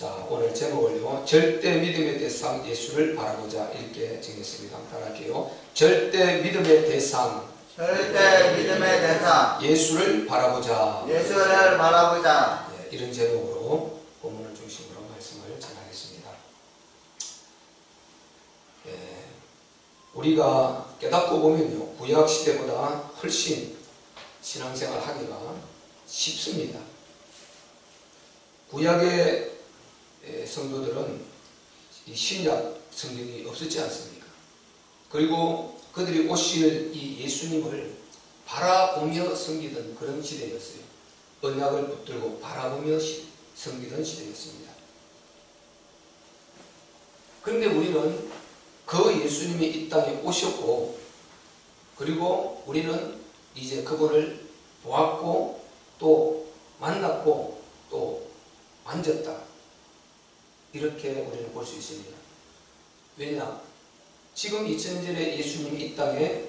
자, 오늘 제목을요, 절대 믿음의 대상 예수를 바라보자, 이렇게 정했습니다. 한번 따라할게요. 절대 믿음의 대상, 절대 믿음의 대상 예수를 바라보자. 예수를 바라보자. 네, 이런 제목으로 본문을 중심으로 말씀을 전하겠습니다. 우리가 깨닫고 보면요, 구약 시대보다 훨씬 신앙생활 하기가 쉽습니다. 구약의 성도들은 이 신약 성경이 없었지 않습니까? 그리고 그들이 오실 이 예수님을 바라보며 섬기던 그런 시대였어요. 언약을 붙들고 바라보며 섬기던 시대였습니다. 그런데 우리는 그 예수님이 이 땅에 오셨고, 그리고 우리는 이제 그분을 보았고 또 만났고 또 만졌다, 이렇게 우리는 볼 수 있습니다. 왜냐? 지금 2000년전에 예수님이 이 땅에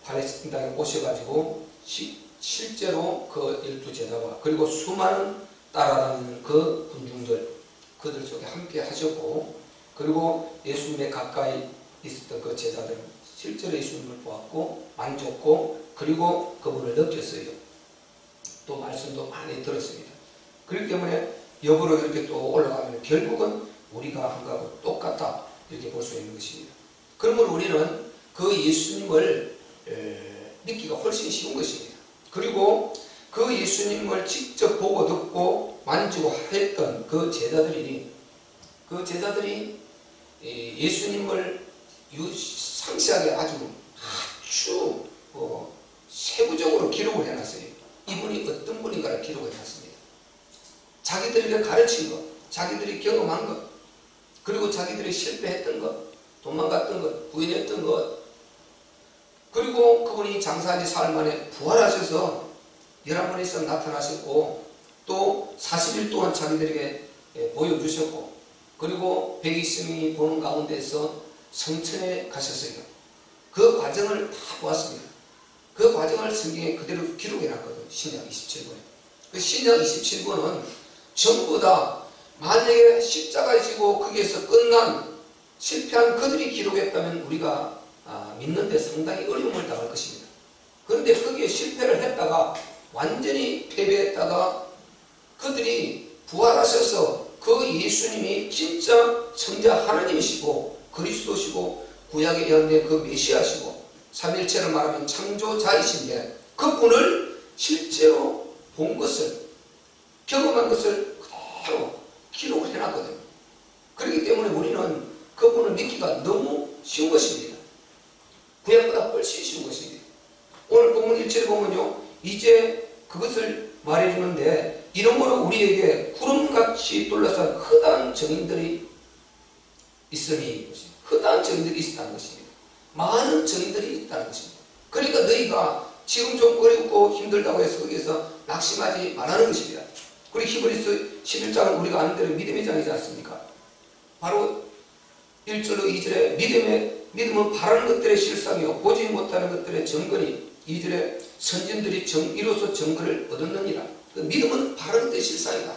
팔레스틴 땅에 오셔가지고 실제로 그 12제자와 그리고 수많은 따라다니는 그 군중들, 그들 속에 함께 하셨고, 그리고 예수님의 가까이 있었던 그 제자들은 실제로 예수님을 보았고 만졌고 그리고 그분을 느꼈어요. 또 말씀도 많이 들었습니다. 그렇기 때문에 역으로 이렇게 또 올라가면 결국은 우리가 한 거하고 똑같다, 이렇게 볼 수 있는 것입니다. 그러면 우리는 그 예수님을 믿기가 훨씬 쉬운 것입니다. 그리고 그 예수님을 직접 보고 듣고 만지고 했던 그 제자들이 예수님을 상세하게 아주 세부적으로 기록을 해놨어요. 이분이 어떤 분인가를 기록을 해놨습니다. 자기들에게 가르친 것, 자기들이 경험한 것, 그리고 자기들이 실패했던 것, 도망갔던 것, 부인했던 것, 그리고 그분이 장사한 지 사흘 만에 부활하셔서 11번에서 나타나셨고, 또 40일 동안 자기들에게 보여주셨고, 그리고 120명이 보는 가운데서 성천에 가셨어요. 그 과정을 다 보았습니다. 그 과정을 성경에 그대로 기록해놨거든요. 신약 27권에. 그 신약 27권은 전부 다 만약에 십자가에 지고 거기에서 끝난 실패한 그들이 기록했다면 우리가 믿는데 상당히 어려움을 당할 것입니다. 그런데 거기에 실패를 했다가 완전히 패배했다가 그들이 부활하셔서 그 예수님이 진짜 성자 하나님이시고 그리스도시고 구약에 예언된 그 메시아시고 삼일체를 말하면 창조자이신데, 그분을 실제로 본 것을, 경험한 것을 그대로 기록을 해놨거든요. 그렇기 때문에 우리는 그분을 믿기가 너무 쉬운 것입니다. 구약보다 훨씬 쉬운 것입니다. 오늘 본문 1절에 보면요, 이제 그것을 말해주는데, 이러므로 우리에게 구름같이 둘러싼 허다한 증인들이 있으니, 허다한 증인들이 있다는 것입니다. 많은 증인들이 있다는 것입니다. 그러니까 너희가 지금 좀 어렵고 힘들다고 해서 거기에서 낙심하지 말라는 것입니다. 그리고 히브리서 11장은 우리가 아는 대로 믿음의 장이지 않습니까? 바로 1절로 2절에 믿음은 바라는 것들의 실상이요 보지 못하는 것들의 증거니, 2절에 선진들이 이로써 증거를 얻었느니라. 믿음은 바라는 것들의 실상이다.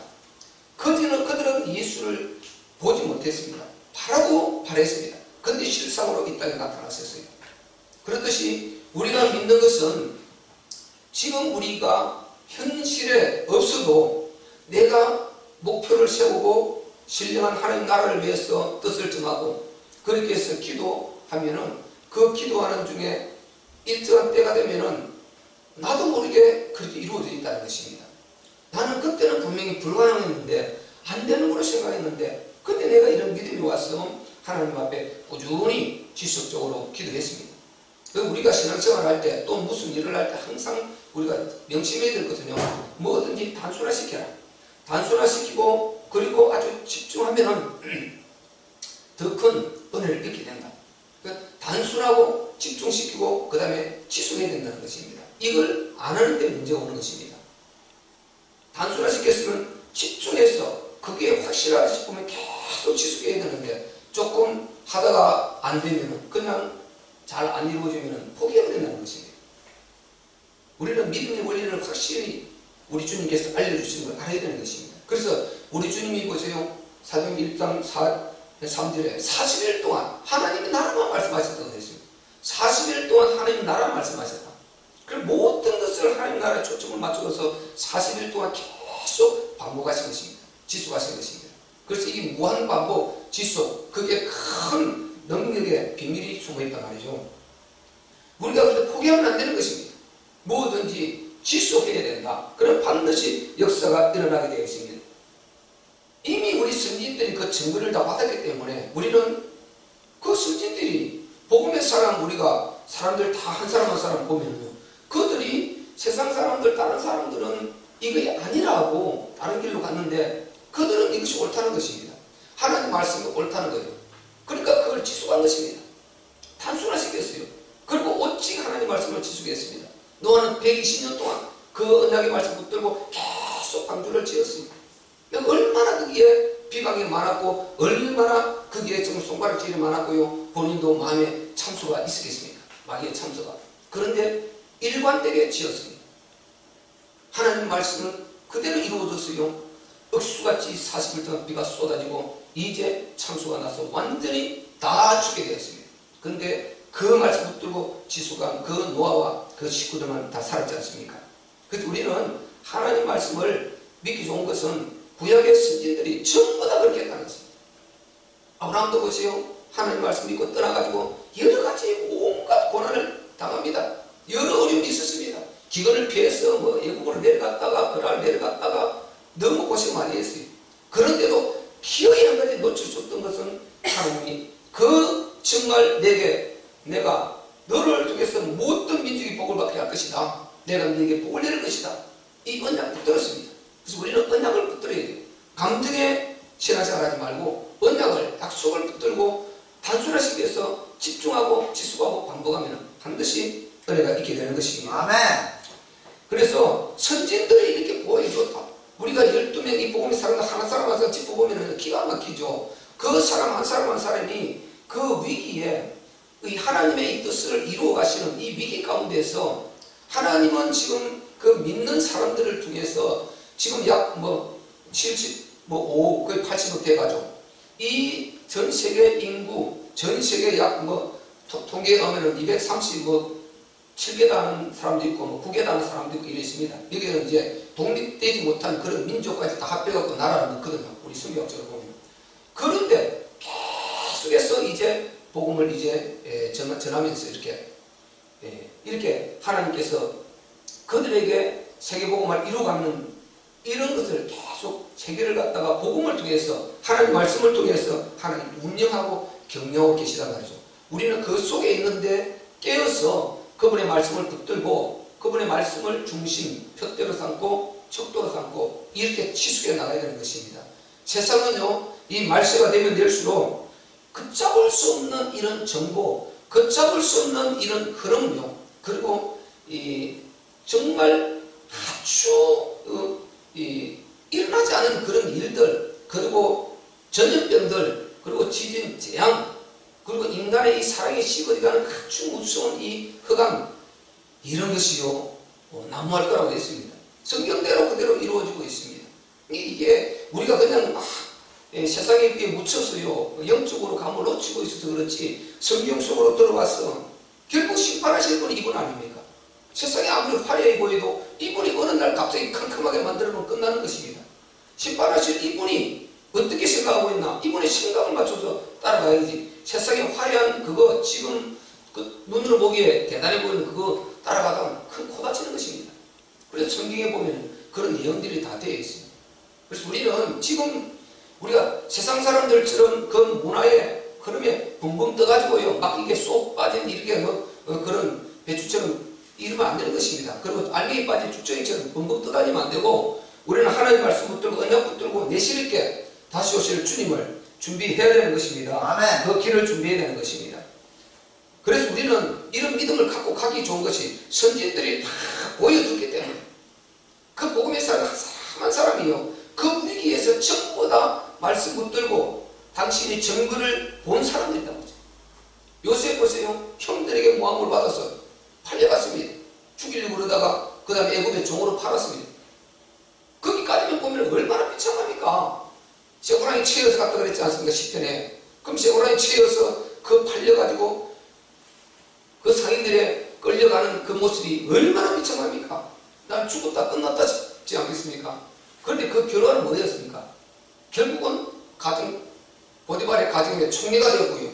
그들은 예수를 보지 못했습니다. 바라고 바랬습니다. 그런데 실상으로 이 땅에 나타났었어요. 그렇듯이 우리가 믿는 것은 지금 우리가 현실에 없어도 내가 목표를 세우고 신령한 하나님 나라를 위해서 뜻을 정하고 그렇게 해서 기도하면은, 그 기도하는 중에 일정한 때가 되면은 나도 모르게 그렇게 이루어져 있다는 것입니다. 나는 그때는 분명히 불가능했는데, 안 되는 걸로 생각했는데, 그때 내가 이런 믿음이 와서 하나님 앞에 꾸준히 지속적으로 기도했습니다. 우리가 신앙생활 할 때, 또 무슨 일을 할 때 항상 우리가 명심해야 될 것은요, 뭐든지 단순화시켜라. 단순화시키고 그리고 아주 집중하면 더 큰 은혜를 얻게 된다. 단순하고 집중시키고 그 다음에 지속해야 된다는 것입니다. 이걸 안 하는데 문제가 오는 것입니다. 단순화시켰으면 집중해서 그게 확실하다 싶으면 계속 지속해야 되는데, 조금 하다가 안 되면 그냥 잘 안 이루어지면 포기하게 된다는 것입니다. 우리는 믿음의 원리를 확실히 우리 주님께서 알려주신 걸 알아야 되는 것입니다. 그래서 우리 주님이 보세요, 사도행전 1장 3절에 40일 동안 하나님이 나라만 말씀하셨다고 했습니다. 40일 동안 하나님 나라 말씀하셨다. 그럼 모든 것을 하나님 나라에 초점을 맞추어서 40일 동안 계속 반복하신 것입니다. 지속하신 것입니다. 그래서 이게 무한반복, 지속, 그게 큰 능력의 비밀이 숨어있단 말이죠. 우리가 그래서 포기하면 안 되는 것입니다. 뭐든지 지속해야 된다. 그럼 반드시 역사가 일어나게 되어 있습니다. 이미 우리 선진들이 그 증거를 다 받았기 때문에 우리는 그 선진들이 복음의 사람, 우리가 사람들 다 한 사람 한 사람 보면요, 그들이 세상 사람들, 다른 사람들은 이게 아니라고 다른 길로 갔는데 그들은 이것이 옳다는 것입니다. 하나님 말씀이 옳다는 거예요. 그러니까 그걸 지속한 것입니다. 단순화시켰어요. 그리고 오직 하나님 말씀을 지속했습니다. 노아는 120년 동안 그 언약의 말씀 붙들고 계속 방주를 지었습니다. 얼마나 거기에 비방이 많았고 얼마나 거기에 좀 손가락질이 많았고요, 본인도 마음에 참수가 있었겠습니까? 마귀의 참수가. 그런데 일관되게 지었습니다. 하나님 말씀은 그대로 이루어졌어요. 억수같이 40일 동안 비가 쏟아지고 이제 참수가 나서 완전히 다 죽게 되었습니다. 그런데 그 말씀 붙들고 지속한 그 노아와 그 식구들만 다 살았지 않습니까? 그래서 우리는 하나님 말씀을 믿기 좋은 것은 구약의 선진들이 전부 다 그렇게 했다는 것입니다. 아브라함도 보세요. 하나님 말씀 믿고 떠나가지고 여러 가지 온갖 고난을 당합니다. 여러 어려움이 있었습니다. 기근을 피해서 애국으로 내려갔다가 그날 내려갔다가 너무 고생 많이 했어요. 그런데도 기어이 한 가지 놓칠 수 없던 것은 하나님이 그 정말 내가 너를 통해서 모든 민족이 복을 받게 할 것이다. 내가 너에게 복을 내릴 것이다. 이 언약 붙들었습니다. 그래서 우리는 언약을 붙들어야 돼요. 감정에 신앙생활하지 말고 언약을, 약속을 붙들고 단순화시키기 위해서 집중하고 지속하고 반복하면 반드시 은혜가 있게 되는 것입니다. 아멘. 그래서 선진들이 이렇게 보여줬다. 우리가 12명 이 복음의 사람을 하나 사람 와서 짚어보면 기가 막히죠. 그 사람 한 사람 한 사람이 그 위기에 이 하나님의 이 뜻을 이루어 가시는 이 위기 가운데서 하나님은 지금 그 믿는 사람들을 통해서 지금 약 75, 거의 80억 돼가지고 이 전 세계 인구, 전 세계 약 통계에 가면은 237개 다는 사람도 있고 9개 다는 사람도 있고 이래 있습니다. 여기는 이제 독립되지 못한 그런 민족까지 다 합해갖고 나라를 넣거든요. 우리 성경적으로 보면. 그런데 계속해서 이제 복음을 이제 전하면서 이렇게 하나님께서 그들에게 세계복음을 이루어가는 이런 것을 계속 세계를 갖다가 복음을 통해서 하나님 말씀을 통해서 하나님 운영하고 격려하고 계시단 말이죠. 우리는 그 속에 있는데 깨어서 그분의 말씀을 붙들고 그분의 말씀을 중심, 표대로 삼고 척도로 삼고 이렇게 지속해 나가야 되는 것입니다. 세상은요, 이 말세가 되면 될수록 걷잡을 수 없는 이런 정보, 걷잡을 수 없는 이런 흐름요, 그리고 정말 아주 일어나지 않은 그런 일들, 그리고 전염병들, 그리고 지진, 재앙, 그리고 인간의 이 사랑이 식어지가는 아주 무서운 이 흑암, 이런 것이요 난무할 거라고 했습니다. 성경대로 그대로 이루어지고 있습니다. 이게 우리가 그냥 세상에 비해 묻혀서요 영적으로 감을 놓치고 있어서 그렇지 성경 속으로 들어와서 결국 심판하실 분이 이분 아닙니까? 세상에 아무리 화려해 보여도 이분이 어느 날 갑자기 캄캄하게 만들어놓으면 끝나는 것입니다. 심판하실 이분이 어떻게 생각하고 있나? 이분의 생각을 맞춰서 따라가야지. 세상에 화려한 그거 지금 그 눈으로 보기에 대단해 보이는 그거 따라가다가 큰 코 다치는 것입니다. 그래서 성경에 보면 그런 내용들이 다 되어 있습니다. 그래서 우리는 지금 우리가 세상 사람들처럼 그 문화의 흐름에 붕붕 떠가지고요 막 이게 쏙 빠진 이렇게 그런 배추처럼 이러면 안 되는 것입니다. 그리고 알맹이 빠진 죽정이처럼 붕붕 떠다니면 안 되고 우리는 하나님의 말씀 붙들고 언약 붙들고 내실 있게 다시 오실 주님을 준비해야 되는 것입니다. 아멘. 그 길을 준비해야 되는 것입니다. 그래서 우리는 이런 믿음을 갖고 가기 좋은 것이 선진들이 다 보여줬기 때문에 그 복음의 사람 한 사람이요 그 위기에서 전부 다 말씀 붙들고 당신이 증거를 본 사람들이란 거죠. 요셉 보세요. 형들에게 모함을 받아서 팔려갔습니다. 죽이려고 그러다가 그 다음에 애굽의 종으로 팔았습니다. 거기까지만 보면 얼마나 비참합니까? 쇠고랑이 채여서 갔다 그랬지 않습니까? 10편에. 그럼 쇠고랑이 채여서 그 팔려가지고 그 상인들의 끌려가는 그 모습이 얼마나 비참합니까? 난 죽었다 끝났다 싶지 않겠습니까? 그런데 그 결과는 뭐였습니까? 결국은 보디발의 가정의 총리가 되었고요.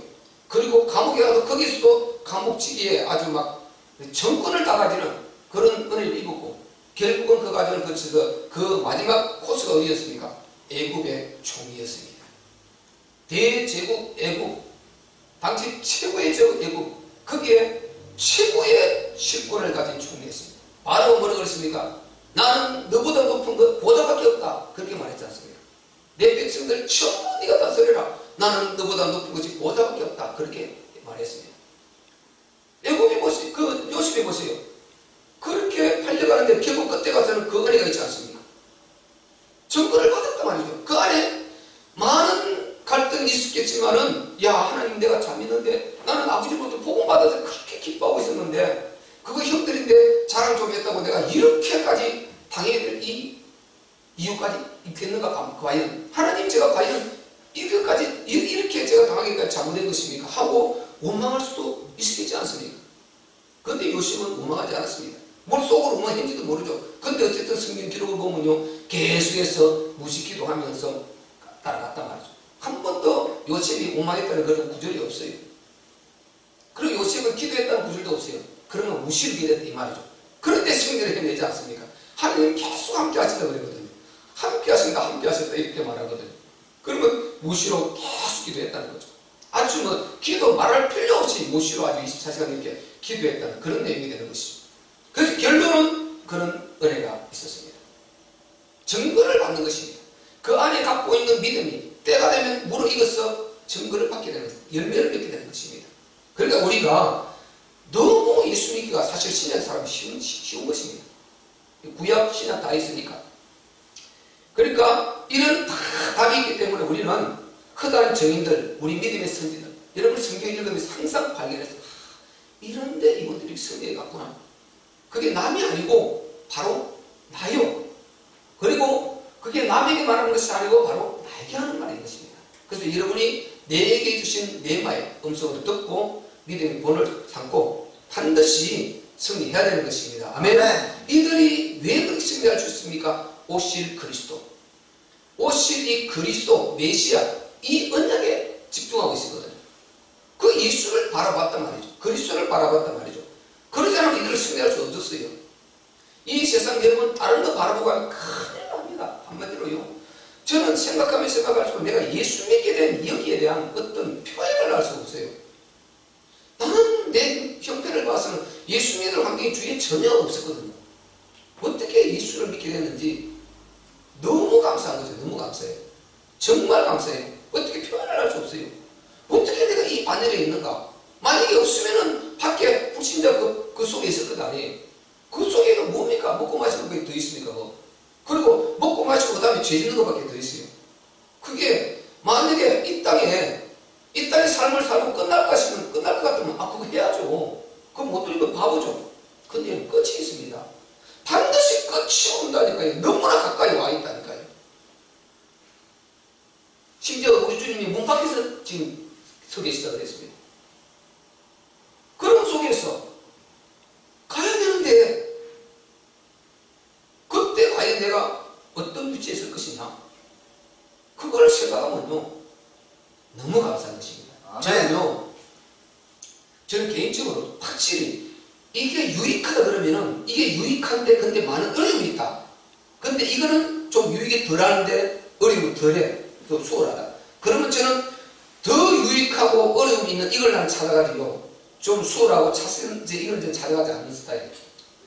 그리고 감옥에 가서 거기서도 감옥지기에 아주 막 정권을 따가지는 그런 은혜를 입었고, 결국은 그 과정을 거쳐서 그 마지막 코스가 어디였습니까? 애굽의 총리였습니다. 대제국 애굽, 당시 최고의 저 애굽, 거기에 최고의 실권을 가진 총리였습니다. 바로 뭐라고 그랬습니까? 나는 너보다 높은 것 보다밖에 없다, 그렇게 말했지 않습니까? 내 백성들 전부 네가 다스려라, 나는 너보다 높은 것이 보다밖에 없다, 그렇게 말했습니다. 애굽이 보세요. 그 요셉이 보세요. 그렇게 팔려가는데 결국 그때 가서는 그 은혜가 있지 않습니까? 정권을 받았단 말이죠. 그 안에 많은 갈등이 있었겠지만은, 야, 하나님 내가 잘 믿는데 나는 아버지로부터 복음 받아서 그렇게 기뻐하고 있었는데, 그거 형들인데 자랑 좀 했다고 내가 이렇게까지 당해야 될 이 이유까지 있겠는가? 과연 하나님, 제가 과연 이것까지 이렇게 제가 당하기까지 잘못된 것입니까? 하고 원망할 수도 있지 않습니까? 그런데 요셉은 원망하지 않았습니다. 뭘 속으로 원망했는지도 모르죠. 근데 어쨌든 성경 기록을 보면요, 계속해서 무식기도 하면서 따라갔단 말이죠. 한 번도 요셉이 원망했다는 그런 구절이 없어요. 그리고 요셉은 기도했다는 구절도 없어요. 그러면 무시를 기도했다 이 말이죠. 그런데 성경을 해내지 않습니까? 하나님 계속 함께 하신다 그러거든요. 함께 하신다, 함께 하셨다 이렇게 말하거든요. 그러면 무시로 계속 기도했다는 거죠. 아주 뭐 기도 말할 필요 없이 무시로 아주 24시간 이렇게 기도했다는 그런 내용이 되는 것이죠. 그래서 결론은 그런 은혜가 있었습니다. 증거를 받는 것입니다. 그 안에 갖고 있는 믿음이 때가 되면 무르익어서 증거를 받게 되는 것입니다. 열매를 맺게 되는 것입니다. 그러니까 우리가 너무 예수 믿기가 사실 신약 사람이 쉬운 것입니다. 구약 신약 다 있으니까. 그러니까 이런 다 답이 있기 때문에 우리는 커다란 정인들, 우리 믿음의 선지들, 여러분 성경 읽으면서 항상 발견해서 이런데 이분들이 성경에 갔구나. 그게 남이 아니고 바로 나요. 그리고 그게 남에게 말하는 것이 아니고 바로 나에게 하는 말인 것입니다. 그래서 여러분이 내게 주신 뇌마의 음성을 듣고 믿음의 본을 삼고 반드시 승리해야 되는 것입니다. 아멘. 이들이 왜 그렇게 승리할 수 있습니까? 오실 그리스도, 오실 이 그리스도 메시아, 이 언약에 집중하고 있었거든요. 그 예수를 바라봤단 말이죠. 그리스도를 바라봤단 말이죠. 그러지 않으면 이들을 승리할 수 없었어요. 이 세상 여러분 다른 거 바라보고 하면 큰일 납니다. 한마디로요. 저는 생각하면 생각할수록 내가 예수 믿게 된 여기에 대한 어떤 표현을 할 수 없어요. 나는 내 형편을 봐서는 예수 믿을 환경이 주위에 전혀 없었거든요. 어떻게 예수를 믿게 됐는지 너무 감사한 거죠. 너무 감사해요. 정말 감사해요. 어떻게 표현을 할 수 없어요. 어떻게 내가 이 반열에 있는가? 만약에 없으면은 밖에 불신자 그 속에 있을 것 아니에요. 그 속에는 뭡니까? 먹고 마시는 게 더 있습니까? 그리고 먹고 마시고 그 다음에 죄 짓는 것밖에 더 있어요. 그게 만약에 이 땅의 삶을 살고 끝날 것 같으면 그거 해야죠. 그럼 못 들리면 바보죠. 근데 끝이 있습니다. 반드시 끝이 온다니까요. 너무나 가까이 와 있다니까요. 심지어 우리 주님이 문 밖에서 지금 서 계시다고 그랬습니다. 그런 속에서 가야 되는데 그때 과연 내가 어떤 위치에 있을 것이냐, 그걸 생각하면요 너무 감사한 것입니다. 저는 개인적으로 확실히 이게 유익하다 그러면은 이게 유익한데 근데 많은 어려움이 있다. 근데 이거는 좀 유익이 덜하는데 어려움이 덜해. 또 수월하다. 그러면 저는 더 유익하고 어려움이 있는 이걸 나는 찾아가지고 좀 수월하고 이제 이걸 좀 찾아가지 않는 스타일이에요.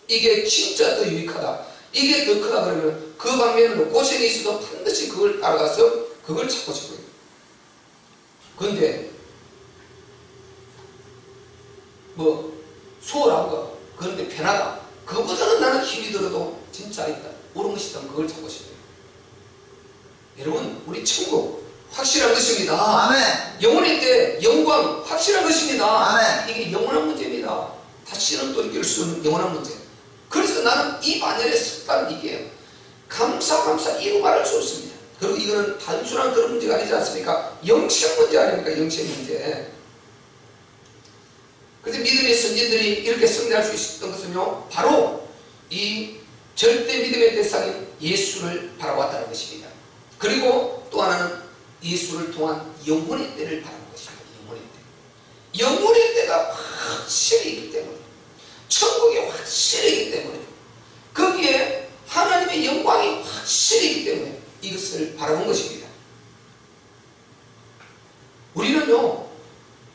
이게 진짜 더 유익하다, 이게 더 크다 그러면 그 방면으로 고생이 있어도 반드시 그걸 따라가서 그걸 찾고 싶어요. 근데 뭐 수월한 거, 그런데 편하다, 그보다는 나는 힘이 들어도 진짜 있다, 옳은 것이 있다면 그걸 찾고 싶어요. 여러분, 우리 천국 확실한 것입니다. 아멘. 영원의 때 영광 확실한 것입니다. 아멘. 이게 영원한 문제입니다. 다시는 돌이킬 수 없는 영원한 문제. 그래서 나는 이 반열에 섰다는 이게요, 감사 이거 말할 수 없습니다. 그리고 이거는 단순한 그런 문제가 아니지 않습니까? 영적 문제 아닙니까? 영적 문제. 그래서 믿음의 선진들이 이렇게 승리할 수 있었던 것은요, 바로 이 절대 믿음의 대상인 예수를 바라봤다는 것입니다. 그리고 또 하나는 예수를 통한 영혼의 때를 바라는 것입니다. 영혼의 때. 영혼의 때가 확실히 있기 때문에, 천국이 확실히 있기 때문에, 거기에 하나님의 영광이 확실히 있기 때문에 이것을 바라본 것입니다. 우리는요,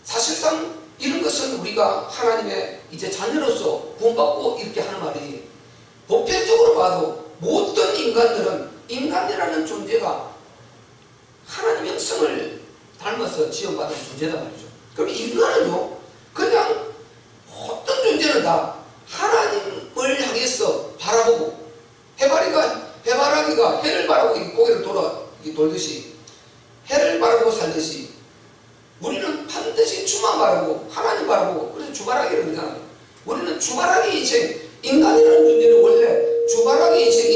사실상 이런 것은 우리가 하나님의 이제 자녀로서 구원받고 이렇게 하는 말이, 보편적으로 봐도 모든 인간들은, 인간이라는 존재가 하나님의 형성을 닮아서 지원받은 존재다 말이죠. 그럼 인간은요, 그냥 어떤 존재는 다 하나님을 향해서 바라보고, 해바라기가 해를 바라보고 고개를 돌듯이, 해를 바라보고 살듯이, 우리는 반드시 주만 바라보고 하나님 바라보고, 그래서 주바라기를 그러잖아요. 우리는 주바라기 인생, 인간이라는 존재는 원래 주바라기 인생,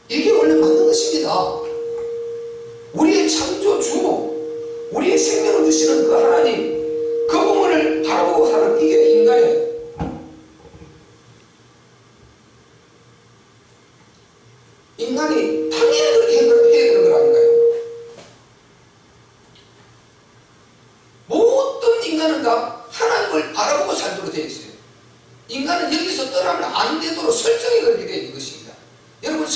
이게 원래 맞는 것입니다. 우리의 창조주, 우리의 생명을 주시는 그 하나님, 그 부분을 바라보고 사는 이게 인간이에요. 인간이 당연히 그렇게 해야 되는 거 아닌가요? 모든 인간은 다 하나님을 바라보고 살도록 되어 있어요. 인간은 여기서 떠나면 안 되도록 설정이 그렇게 되어 있는 것입니다. 여러분,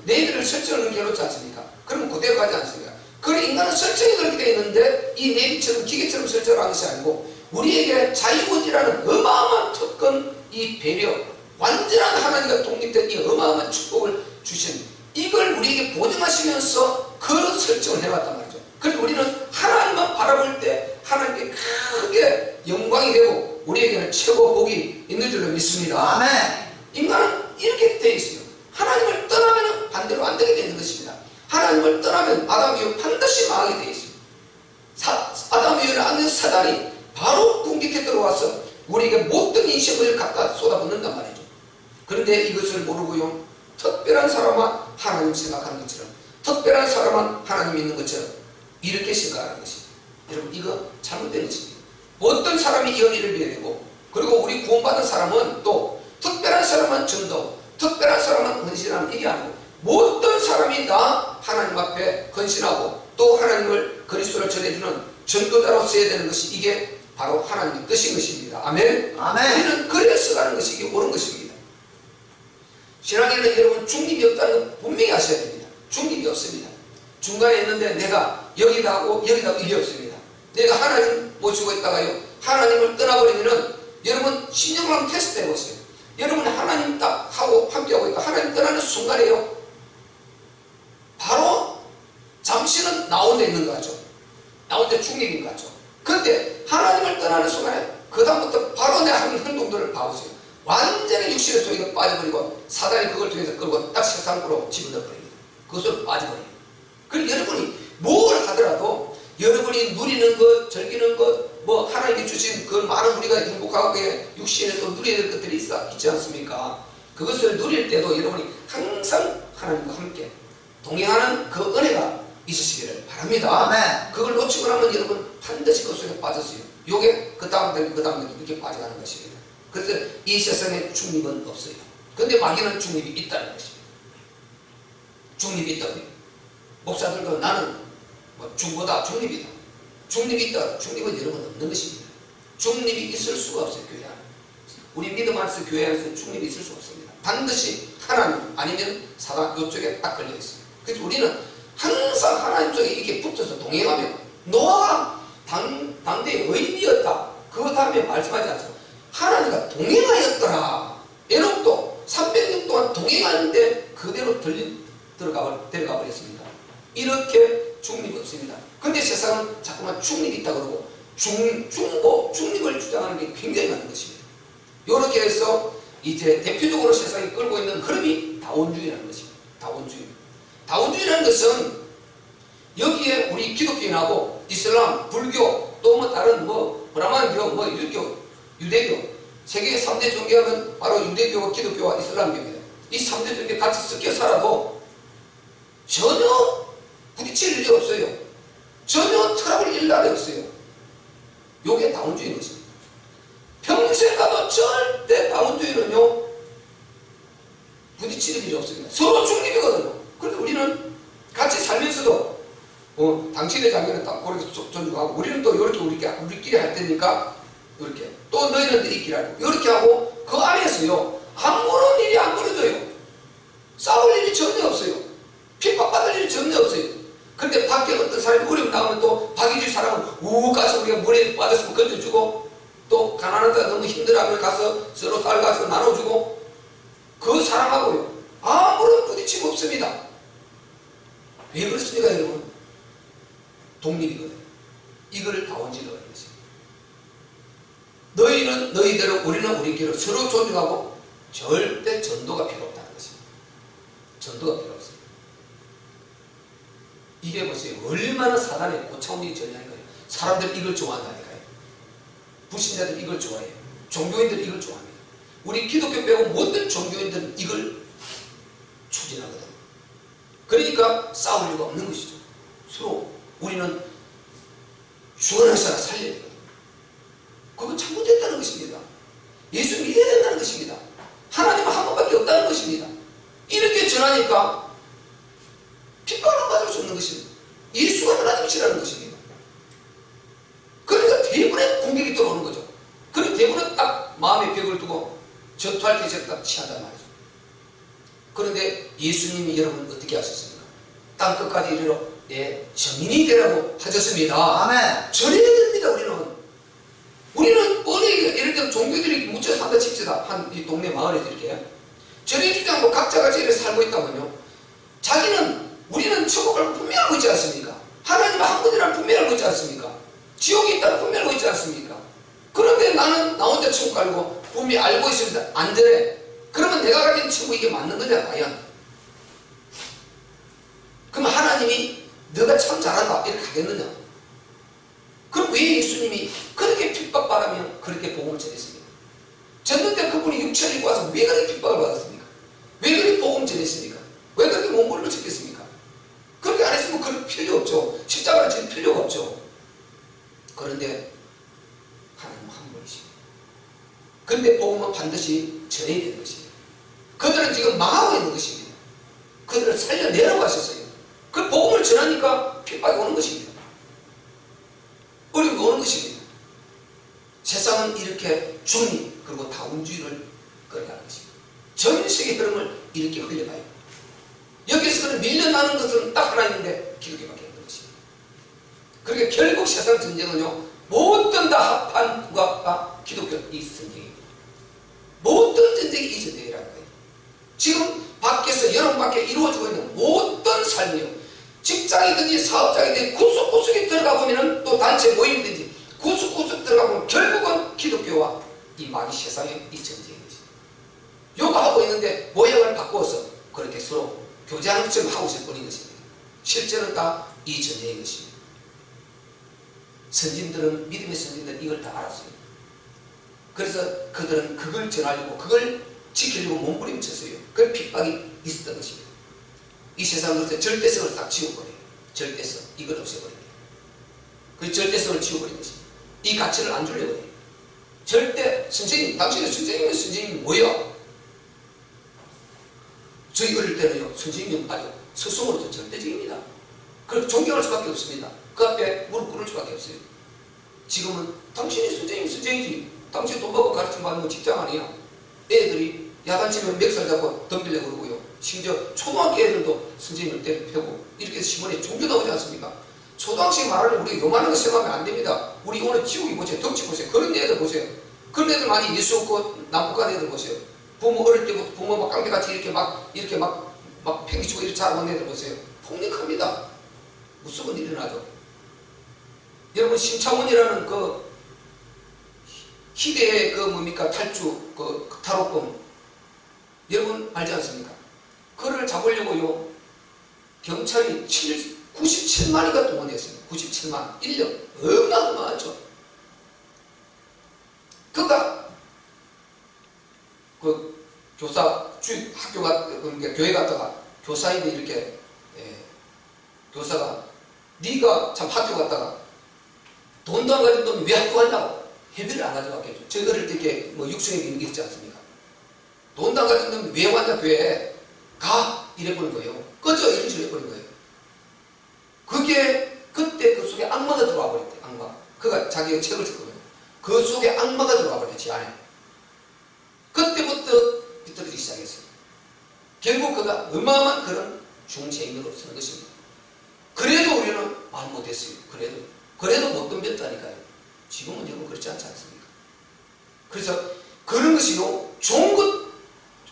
내비를 설정을 그렇게 해놓지 않습니까? 그러면 그대로 가지 않습니까? 그래, 인간은 설정이 그렇게 되어 있는데, 이 내비처럼 기계처럼 설정을 한 것이 아니고, 우리에게 자유의지라는 어마어마한 특권, 이 배려, 완전한 하나님과 독립된 이 어마어마한 축복을 주신, 이걸 우리에게 보증하시면서 그 설정을 해놨단 말이죠. 그래서 우리는 하나님만 바라볼 때 하나님께 크게 영광이 되고 우리에게는 최고 복이 있는 줄로 믿습니다. 아멘. 인간은 이렇게 되어 있어요. 하나님을 떠나면 반대로 안 되게 되는 것입니다. 하나님을 떠나면 아담 이후 반드시 망하게 되어 있어요. 아담 이후에 안에서 사단이 바로 공격해 들어와서 우리에게 모든 인생을 갖다 쏟아붓는단 말이죠. 그런데 이것을 모르고요, 특별한 사람만 하나님 생각하는 것처럼, 특별한 사람만 하나님 믿는 것처럼 이렇게 생각하는 것입니다. 여러분, 이거 잘못된 것입니다. 어떤 사람이 이 은혜를 믿어야 되고, 그리고 우리 구원받은 사람은 또 특별한 사람만 전도, 특별한 사람만 헌신하는, 이게 아니고 모든 사람이 다 하나님 앞에 헌신하고 또 하나님을, 그리스도를 전해주는 전도자로 써야 되는 것이, 이게 바로 하나님의 뜻인 것입니다. 아멘. 아멘. 우리는 그래서 가는 것이 이게 옳은 것입니다. 신앙에는 여러분 중립이 없다는 건 분명히 아셔야 됩니다. 중립이 없습니다. 중간에 있는데 내가 여기다 하고 여기다 하고 이게 없습니다. 내가 하나님 모시고 있다가요, 하나님을 떠나버리면은, 여러분 신령을 한번 테스트 해보세요. 여러분 하나님 딱 하고 함께하고 있다, 하나님 떠나는 순간에요, 바로 잠시는 나 혼자 있는 것 같죠. 나 혼자 중립인 것 같죠. 그런데 하나님을 떠나는 순간에 그 다음부터 바로 내 하는 행동들을 봐보세요. 완전히 육신의 속에 빠져버리고 사단이 그걸 통해서 끌고 딱 세상으로 집어넣어버립니다. 그것으로 빠져버려요. 그리고 여러분이 뭘 하더라도 여러분이 누리는 것, 즐기는 것, 뭐 하나님이 주신 그 많은 우리가 행복하게 육신에서 누려야 될 것들이 있지 않습니까? 그것을 누릴 때도 여러분이 항상 하나님과 함께 동행하는 그 은혜가 있으시기를 바랍니다. 아멘. 그걸 놓치고 나면 여러분 반드시 그 속에 빠졌어요. 요게 그 다음 날 이렇게 빠져가는 것입니다. 그래서 이 세상에 중립은 없어요. 근데 마귀는 중립이 있다는 것입니다. 중립이 있다고요. 목사들도 나는 뭐 중보다 중립이다. 중립이 있다. 중립은 여러분 없는 것입니다. 중립이 있을 수가 없어요. 교회 안에. 우리 믿음 안에서 교회 안에서 중립이 있을 수가 없습니다. 반드시 하나님 아니면 사단 이쪽에 딱 걸려 있어요. 그래서 우리는 항상 하나님 쪽에 이렇게 붙어서 동행하면, 노아가 당대의 의인이었다, 그 다음에 말씀하지 않습니까? 하나님과 동행하였더라. 에녹도 300년 동안 동행하는데 그대로 데려가 버렸습니다. 이렇게 중립이 없습니다. 근데 세상은 자꾸만 중립이 있다 그러고 중립을 주장하는 게 굉장히 많은 것입니다. 이렇게 해서 이제 대표적으로 세상이 끌고 있는 흐름이 다원주의라는 것입니다. 다원주의라는 것은 여기에 우리 기독교인하고 이슬람, 불교, 또 뭐 다른 뭐 브라만교, 뭐 율교, 유대교, 세계 3대 종교는 바로 유대교와 기독교와 이슬람교입니다. 이 3대 중에 같이 섞여 살아도 전혀 부딪힐 일이 없어요. 전혀 트러블 일 날이 없어요. 요게 다원주의인 것입니다. 평생 가도 절대 다원주의는요 부딪히는 일이 없습니다. 서로 중립이거든요. 그래서 우리는 같이 살면서도 당신의 자기는 다 그렇게 존중하고 우리는 또 이렇게 우리끼리 할 테니까 이렇게 또 너희는 너희끼리 하고 이렇게 하고 그 안에서요 아무런 일이 안 벌어져요. 싸울 일이 전혀 없어요. 핍박받을 일이 전혀 없어요. 근데 밖에 어떤 사람이 어려움 나오면 또 박이주 사람은 우욱 가서 우리가 물에 빠졌으면 건져주고 또 가난하다 너무 힘들어하면 가서 서로 쌀 가서 나눠주고 그 사랑하고요 아무런 부딪힘 없습니다. 왜 그렇습니까 여러분? 독립이거든요. 이걸 다원주의라고 하는 것입니다. 너희는 너희대로 우리는 우리끼리 서로 존중하고 절대 전도가 필요 없다는 것입니다. 전도가 필요 없습니다. 이게 보세요. 얼마나 사단의 고차원적인 전략인 거예요. 사람들이 이걸 좋아한다니까요. 불신자들이 이걸 좋아해요. 종교인들이 이걸 좋아합니다. 우리 기독교 빼고 모든 종교인들은 이걸 추진하거든요. 그러니까 싸울 이유가 없는 것이죠. 서로 우리는 죽어나는 사람 살려야 되거든요. 그거 잘못됐다는 것입니다. 예수 믿어야 된다는 것입니다. 하나님은 한 번밖에 없다는 것입니다. 이렇게 전하니까 핍박을 받을 수 없는 것입니다. 예수가 하나님이시라는 것입니다. 그러니까 대부분의 공격이 들어오는 거죠. 그리고 대부분은 딱 마음의 벽을 두고 전투할 때 딱 취한단 말이죠. 그런데 예수님이 여러분 어떻게 하셨습니까? 땅끝까지 이르러 정인이 되라고 하셨습니다. 아멘. 전해야 됩니다. 우리는 뻔히 예를 들면 종교들이 묻혀 산다 칩시다. 한 이 동네 마을에서 이렇게 전해주지 않고 각자가 이렇게 살고 있다면요. 우리는 천국을 분명히 알고 있지 않습니까? 하나님은 한 분이라는 분명히 알고 있지 않습니까? 지옥이 있다는 분명히 알고 있지 않습니까? 그런데 나는 나 혼자 천국 알고 분명히 알고 있습니다. 안전해. 그러면 내가 가진 천국 이게 맞는 거냐 과연? 그럼 하나님이 너가 참 잘한다 이렇게 하겠느냐? 그럼 왜 예수님이 그렇게 핍박받으며 그렇게 복음을 전했습니까? 전는데 그분이 육체를 입고 와서 왜 그렇게 핍박을 받았습니까? 왜 그렇게 복음 전했습니까? 왜 그렇게 몸부림을 쳤겠습니까? 그렇게 안 했으면 그럴 필요 없죠. 십자가를 질 필요가 없죠. 그런데 하나님은 한 분이십니다. 그런데 복음은 반드시 전해야 되는 것입니다. 그들은 지금 망하고 있는 것입니다. 그들을 살려내라고 하셨어요. 그 복음을 전하니까 핍박이 오는 것입니다. 어려움이 오는 것입니다. 세상은 이렇게 중립 그리고 다원주의를 끌어가는 것입니다. 전 세계 흐름을 이렇게 흘려가요. 여기서 밀려나는 것은 딱 하나 있는데 기독교밖에 없는 것입니다. 그러니까 결국 세상 전쟁은요 모든 다 합한 국가가 기독교 이 전쟁입니다. 모든 전쟁이 이 전쟁이라는 거예요. 지금 밖에서 여러분 밖에 이루어지고 있는 모든 삶이요 직장이든지 사업장이든지 구석구석에 들어가 보면은 또 단체 모임이든지 구석구석 들어가 보면 결국은 기독교와 이 마귀 세상의 이 전쟁인 것입니다. 요거 하고 있는데 모양을 바꿔서 그렇게 서로 교제하는 것처럼 하고 있을 뿐인 것입니다. 실제는 다 이 전쟁인 것입니다. 선진들은 믿음의 선진들은 이걸 다 알았어요. 그래서 그들은 그걸 전하려고 그걸 지키려고 몸부림쳤어요. 그 핍박이 있었던 것입니다. 이 세상으로서 절대성을 딱 지워버려요. 절대성 이걸 없애버려요. 그 절대성을 지워버린 것입니다. 이 가치를 안 주려고 해요. 절대 선생님 당신의 선생님이 뭐야? 저희 어릴 때는요 선생님은 아주 스승으로서 절대적입니다. 그래서 존경할 수밖에 없습니다. 그 앞에 무릎 꿇을 수밖에 없어요. 지금은 당신이 선생님이지 당신 돈 받고 가르침 받는 건 직장 아니야. 애들이 야단치면 멱살 잡고 덤비려고 그러고요. 심지어 초등학교 애들도 선생님을 때려펴고 이렇게 신문에 종교 나오지 않습니까? 초등학생 말하는 우리가 요만한 거 생각하면 안 됩니다. 우리 오늘 지옥이 보세요. 덕지 보세요. 그런 애들 보세요. 그런 애들 많이 예수 없고 남북한 애들 보세요. 부모 어릴 때부터 부모 막 깡패같이 이렇게 막 팽기치고 이렇게 자라온 애들 보세요. 폭력합니다. 무슨 일이 일어나죠? 여러분 심창원이라는 그 희대의 그 뭡니까 탈주 그 탈옥범 여러분 알지 않습니까? 그를 잡으려고요 경찰이 97만이가 동원했습니다. 97만 1년 어마어마하죠. 그가 그 그러니까 교회 갔다가 교사인데 이렇게 교사가 네가 참 학교 갔다가 돈도 안 가진 놈이 왜 학교 갔냐고 회비를 안 가져갔겠죠. 저희 어릴 때 이렇게 뭐 육성에 있는 게 있지 않습니까? 돈도 안 가진 놈이 왜 왔냐 교회에 가 이래버린 거예요. 꺼져 이런 식으로 해버린 거예요. 그게 그때 그 속에 악마가 들어와 버렸대. 악마. 그가 자기가 책을 썼거든요. 그 속에 악마가 들어와 버렸대. 지 안에. 그때부터 비틀어지기 시작했어요. 결국 그가 어마어마한 그런 중죄인으로 서는 것입니다. 그래도 우리는 말 못했어요. 그래도 못 덤볐다니까요. 지금은 여러분 그렇지 않지 않습니까? 그래서 그런 것이요 좋은 것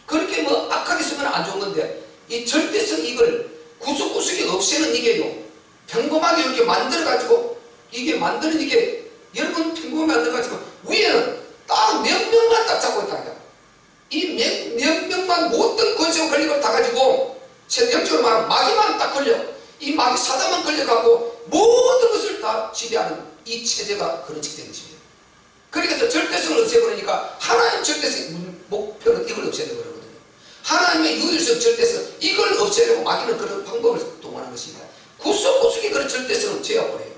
그렇게 뭐 악하게 쓰면 안 좋은 건데 이 절대성 이걸 구석구석이 없애는 이게요 평범하게 이렇게 만들어가지고 이게 만드는 이게 여러분 평범하게 만들어가지고 위에는 딱 몇 명만 딱 잡고 있다니까. 이 몇 명만 모든 권세와 권력을 다 가지고 영적으로 말하면 마귀만 딱 걸려 이 마귀 사단만 걸려갖고 모든 것을 다 지배하는 이 체제가 그런 식된 것입니다. 그러니까 절대성을 없애버리니까 하나님 절대성 목표는 이걸 없애야 되거든요. 하나님의 유일성 절대성 이걸 없애려고 마귀는 그런 방법을 동원한 것입니다. 구석구석에 그런 절대성을 제어버려요.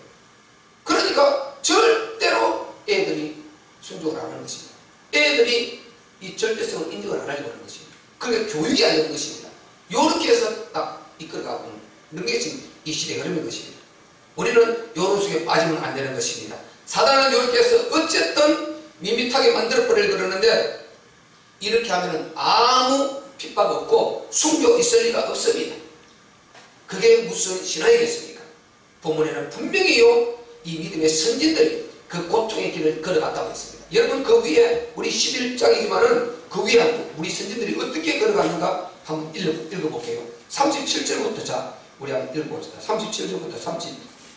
그러니까 절대로 애들이 순종을 안 하는 것입니다. 애들이 이 절대성을 인정을 안 하려고 하는 것입니다. 그러니까 교육이 안 되는 것입니다. 요렇게 해서 딱 이끌어가고 있는 게 지금 이 시대의 흐름인 것입니다. 우리는 요런 속에 빠지면 안 되는 것입니다. 사단은 이렇게 해서 어쨌든 밋밋하게 만들어버리려고 그러는데 이렇게 하면 아무 핍박 없고 순교 있을 리가 없습니다. 그게 무슨 신앙이겠습니까? 본문에는 분명히요 이 믿음의 선진들이 그 고통의 길을 걸어갔다고 했습니다. 여러분 그 위에 우리 11장이지만은 그 위에 우리 선진들이 어떻게 걸어갔는가 한번 읽어볼게요. 37절부터 자 우리 한번 읽어봅시다. 37절부터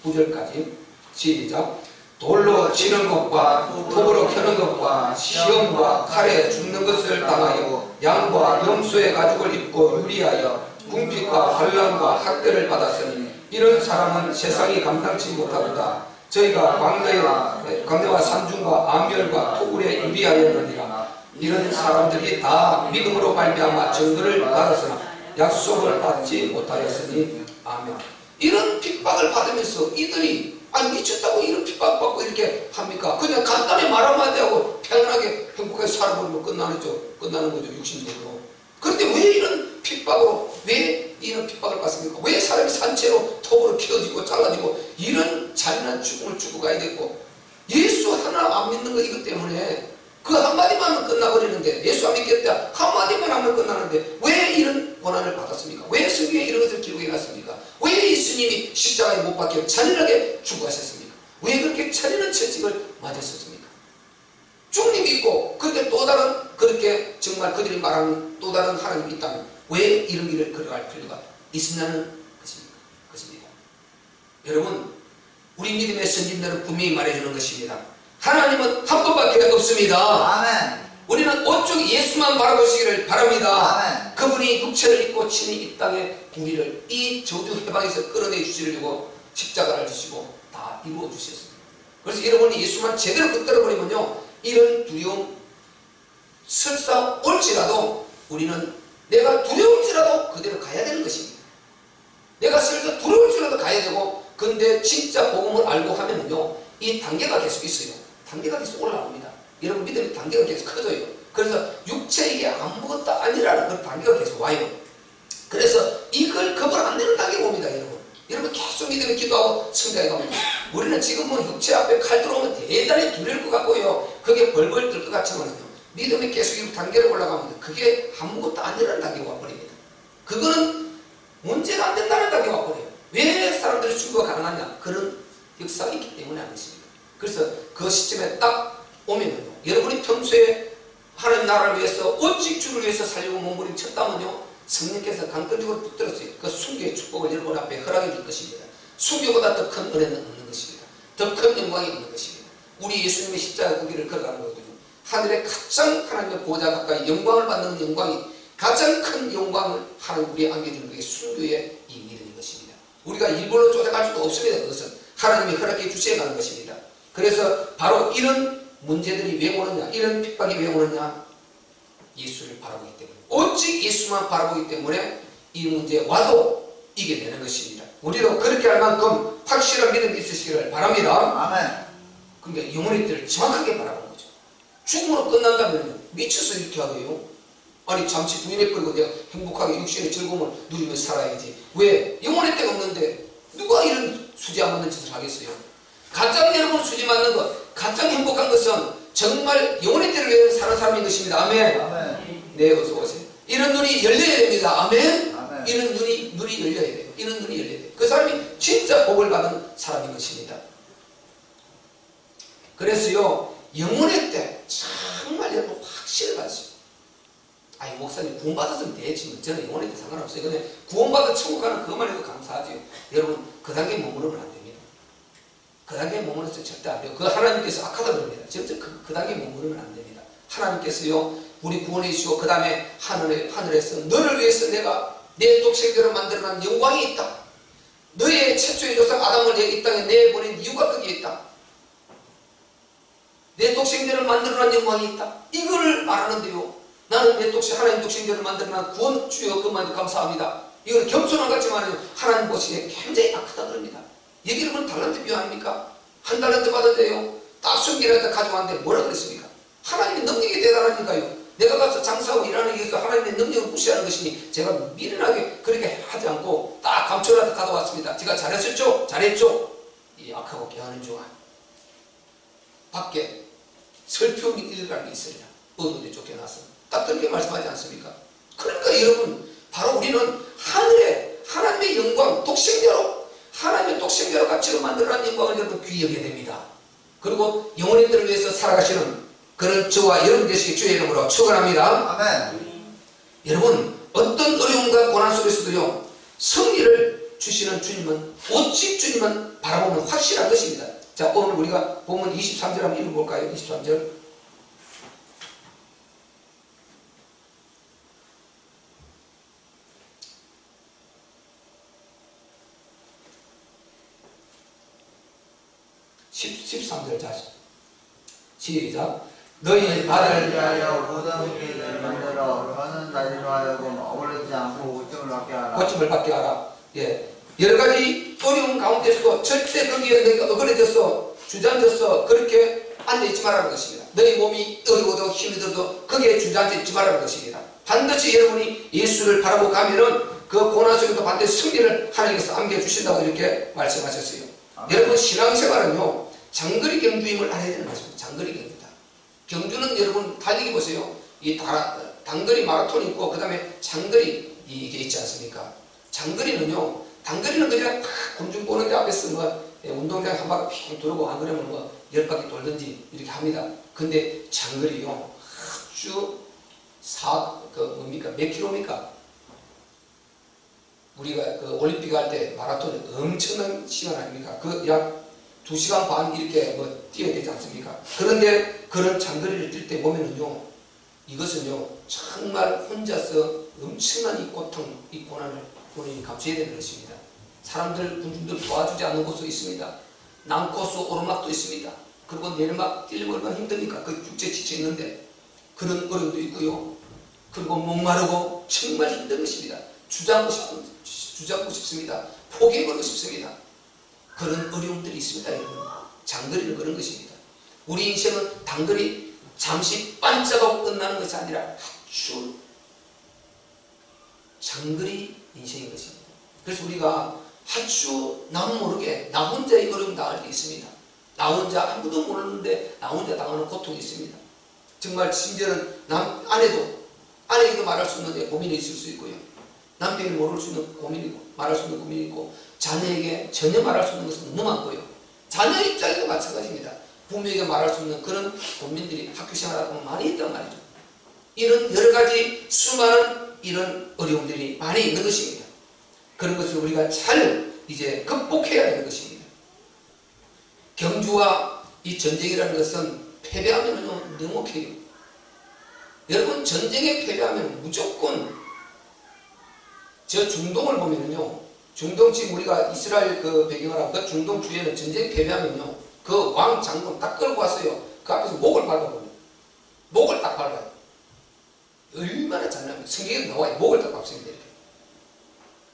39절까지 시작. 돌로 치는 것과 톱으로 켜는 것과 시험과 칼에 죽는 것을 당하여 양과 염소의 가죽을 입고 유리하여 궁핍과 환난과 학대를 받았으니 이런 사람은 세상이 감당치 못하도다. 저희가 광야와 산중과 암멸과 토굴에 유리하였느니라. 이런 사람들이 다 믿음으로 말미암아 증거를 받았으나 약속을 받지 못하였으니 아멘. 이런 핍박을 받으면서 이들이 미쳤다고 이런 핍박받고 이렇게 합니까? 그냥 간단히 말 한마디 하고 편안하게 행복하게 살아버리면 끝나는 거죠 육신적으로. 그런데 왜 이런 핍박으로 왜 이런 핍박을 받습니까? 왜 사람이 산채로 톱으로 키워지고 잘라지고 이런 잔인한 죽음을 주고 가야 되고 예수 하나 안 믿는 거 이것 때문에 그 한마디만 끝나버리는데 예수 안 믿겠다 한마디만 하면 끝나는데 왜 이런 고난을 받았습니까? 왜 성경에 이런 것을 기록해놨습니까? 왜 예수님이 십자가에 못 박혀 잔인하게 죽어가셨습니까? 왜 그렇게 잔인한 채찍을 맞았었습니까? 주님 있고 그런데 또 다른 그렇게 정말 그들이 말하는 또 다른 하나님이 있다면 왜 이런 길을 걸어갈 필요가 있느냐는 것입니다. 여러분 우리 믿음의 선진들은 분명히 말해주는 것입니다. 하나님은 한 분밖에 없습니다. 아멘. 우리는 오직 예수만 바라보시기를 바랍니다. 아멘. 그분이 육체를 입고 친히 이 땅에 우리를 이 저주 해방에서 끌어내 주시려고 십자가를 주시고 다 이루어 주셨습니다. 그래서 여러분이 예수만 제대로 붙들어 버리면요 이런 두려움 설사 올지라도 우리는 내가 두려울지라도 그대로 가야 되는 것입니다. 내가 설사 두려울지라도 가야 되고 근데 진짜 복음을 알고 하면은요 이 단계가 계속 있어요. 단계가 계속 올라옵니다. 여러분 믿음의 단계가 계속 커져요. 그래서 육체 이게 아무것도 아니라는 그런 단계가 계속 와요. 그래서 이걸 거부를 안 되는 단계가 옵니다. 여러분 계속 믿음에 기도하고 성장해 가면 우리는 지금 뭐 육체 앞에 칼 들어오면 대단히 두려울 것 같고요 그게 벌벌 뜰 것 같지만요 믿음에 계속 이 단계를 올라가면 그게 아무것도 아니라는 단계가 와버립니다. 그거는 문제가 안 된다는 단계가 와버려요. 왜 사람들이 순교가 가능하냐? 그런 역사가 있기 때문에 안 됐습니다. 그래서 그 시점에 딱 오면요 여러분이 평소에 하나님 나라를 위해서 오직 주를 위해서 살려고 몸부림쳤다면요 성령께서 강건적으로 붙들었어요. 그 순교의 축복을 여러분 앞에 허락해 줄 것입니다. 순교보다 더 큰 은혜는 없는 것입니다. 더 큰 영광이 없는 것입니다. 우리 예수님의 십자가 그 길을 걸어가는 거거든요. 하늘의 가장 하나님의 보좌 가까이 영광을 받는 영광이 가장 큰 영광을 하나님 우리에 안겨주는 그게 순교의 이 믿음인 것입니다. 우리가 일부러 쫓아갈 수도 없습니다. 그것은 하나님이 허락해 주셔야 가는 것입니다. 그래서 바로 이런 문제들이 왜 오느냐 이런 핍박이 왜 오느냐 예수를 바라보기 때문에, 오직 예수만 바라보기 때문에 이 문제에 와도 이겨내는 것입니다. 우리도 그렇게 할 만큼 확실한 믿음이 있으시기를 바랍니다. 아멘. 그러니까 영혼의 때를 정확하게 바라보는 거죠. 죽음으로 끝난다면 미쳐서 이렇게 하고요. 아니 잠시 부인해버리고 내가 행복하게 육신의 즐거움을 누리면서 살아야지. 왜? 영혼의 때가 없는데 누가 이런 수지 안 맞는 짓을 하겠어요? 가장 여러분 수지 맞는 것, 가장 행복한 것은 정말 영혼의 때를 위해 사는 사람인 것입니다. 아멘. 아멘. 네, 어서 오세요. 이런 눈이 열려야 됩니다. 아멘. 아멘. 이런 눈이 열려야 돼요. 이런 눈이 열려야 돼요. 그 사람이 진짜 복을 받은 사람인 것입니다. 그래서요, 영혼의 때 정말 여러분 확실히 받으세요. 아니 목사님 구원받았으면 되지, 저는 영혼의 때 상관없어요. 근데 구원받아 천국 가는 그것만 해도 감사하죠. 여러분 그 단계에 머무르면 안 됩니다. 그 단계에 머무르면 절대 안 돼요. 그 하나님께서 악하다 그럽니다. 절대 그 단계에 머무르면 안 됩니다. 하나님께서요, 우리 구원해 주시고 그 다음에 하늘에서 너를 위해서 내가 내 독생자로 만들어낸 영광이 있다. 너의 최초의 조상 아담을 이 땅에 내보낸 이유가 거기에 있다. 내 독생자를 만들어낸 영광이 있다. 이걸 말하는데요, 나는 내 하나님 독생자를 만들어낸 구원 주여 그만도 감사합니다. 이건 겸손한 것 같지만 하나님 보시기에 굉장히 악하다 그럽니다. 얘기를 보면 달란트 비유 아닙니까? 한 달란트 받았대요. 딱 숨기라도 가져왔는데 뭐라 그랬습니까? 하나님의 능력이 대단하니까요. 내가 가서 장사하고 일하는 위해서 하나님의 능력을 무시하는 것이니 제가 미련하게 그렇게 하지 않고 딱 감춰라도 가져왔습니다. 제가 잘했었죠? 잘했죠? 이 악하고 개하는 중아 밖에 설평이 일가는 게 있으리라. 어두운데 쫓겨나서 딱 그렇게 말씀하지 않습니까? 그러니까 여러분, 바로 우리는 하늘에 하나님의 영광, 독생자로 하나님의 독생자로 가치로 만들어낸 영광을 여러분 귀히 여겨야 됩니다. 그리고 영혼의 들을 위해서 살아가시는 그런 저와 여러분 되시기 주의 이름으로 축원합니다. 아멘. 여러분, 어떤 어려움과 고난 속에서도요, 승리를 주시는 주님은, 오직 주님은 바라보면 확실한 것입니다. 자, 오늘 우리가 본문 23절 한번 읽어볼까요? 23절. (13절) 다시 시작. 너희 나를 아들 위하여 모든 길을 만들어 저는 자기로 하여금 억울하지 않고 고침을 받게 하라. 고침을 받게 하라. 예, 여러 가지 어려움 가운데서도 절대 거기에 내가 억울해져서 주저앉아서 그렇게 앉아있지 말라는 것입니다. 너희 몸이 어려워도 힘이 들어도 거기에 주저앉아있지 말라는 것입니다. 반드시 여러분이 예수를 바라보고 가면은 그 고난 속에도 반드시 승리를 하나님께서 안겨주신다고 이렇게 말씀하셨어요. 여러분, 신앙생활은요, 장거리 경주임을 알아야 되는 것입니다. 장거리 경주다. 경주는 여러분 달리기 보세요. 이 단거리 마라톤이 있고 그 다음에 장거리 이게 있지 않습니까? 장거리는요, 단거리는 그냥 곤충 보는 데 앞에서 뭐 운동장 한 바퀴 핑 돌고 안 그러면 뭐 10바퀴 돌든지 이렇게 합니다. 근데 장거리요, 아주 몇 킬로입니까? 우리가 그 올림픽 할 때 마라톤 엄청난 시간 아닙니까? 그 약 2시간 반 이렇게 뭐 뛰어야 되지 않습니까? 그런데 그런 장거리를 뛸 때 보면은요, 이것은요, 정말 혼자서 엄청난 이 고통, 이 고난을 본인이 감수해야 되는 것입니다. 사람들, 군중들 도와주지 않는 곳도 있습니다. 난코스 오르막도 있습니다. 그리고 내리막 뛰려면 얼마나 힘듭니까? 그 육체 지쳐 있는데 그런 어려움도 있고요. 그리고 목마르고 정말 힘든 것입니다. 주저앉고 싶습니다. 포기해버리고 싶습니다. 그런 어려움들이 있습니다, 여러분. 장거리는 그런 것입니다. 우리 인생은 단거리 잠시 반짝하고 끝나는 것이 아니라 아주 장거리 인생인 것입니다. 그래서 우리가 아주 나도 모르게 나 혼자의 어려움 당할 때 있습니다. 나 혼자 아무도 모르는데 나 혼자 당하는 고통이 있습니다. 정말 심지어는 아내에게도 말할 수 없는 고민이 있을 수 있고요. 남편이 모를 수 있는 고민이고 말할 수 있는 고민이 있고, 자녀에게 전혀 말할 수 있는 것은 너무 많고요. 자녀 입장에도 마찬가지입니다. 부모에게 말할 수 있는 그런 고민들이 학교 생활하다 보면 많이 있단 말이죠. 이런 여러 가지 수많은 이런 어려움들이 많이 있는 것입니다. 그런 것을 우리가 잘 이제 극복해야 되는 것입니다. 경주와 이 전쟁이라는 것은 패배하면은 능혹해요. 여러분, 전쟁에 패배하면 무조건, 저 중동을 보면은요, 중동 지금 우리가 이스라엘 그 배경을 하고 그 중동 주에는 전쟁 패배하면요, 그 왕 장군 딱 끌고 왔어요. 그 앞에서 목을 밟아버려요. 목을 딱 밟아요. 얼마나 잔인합니까? 성경에 나와요. 목을 딱 박습니다.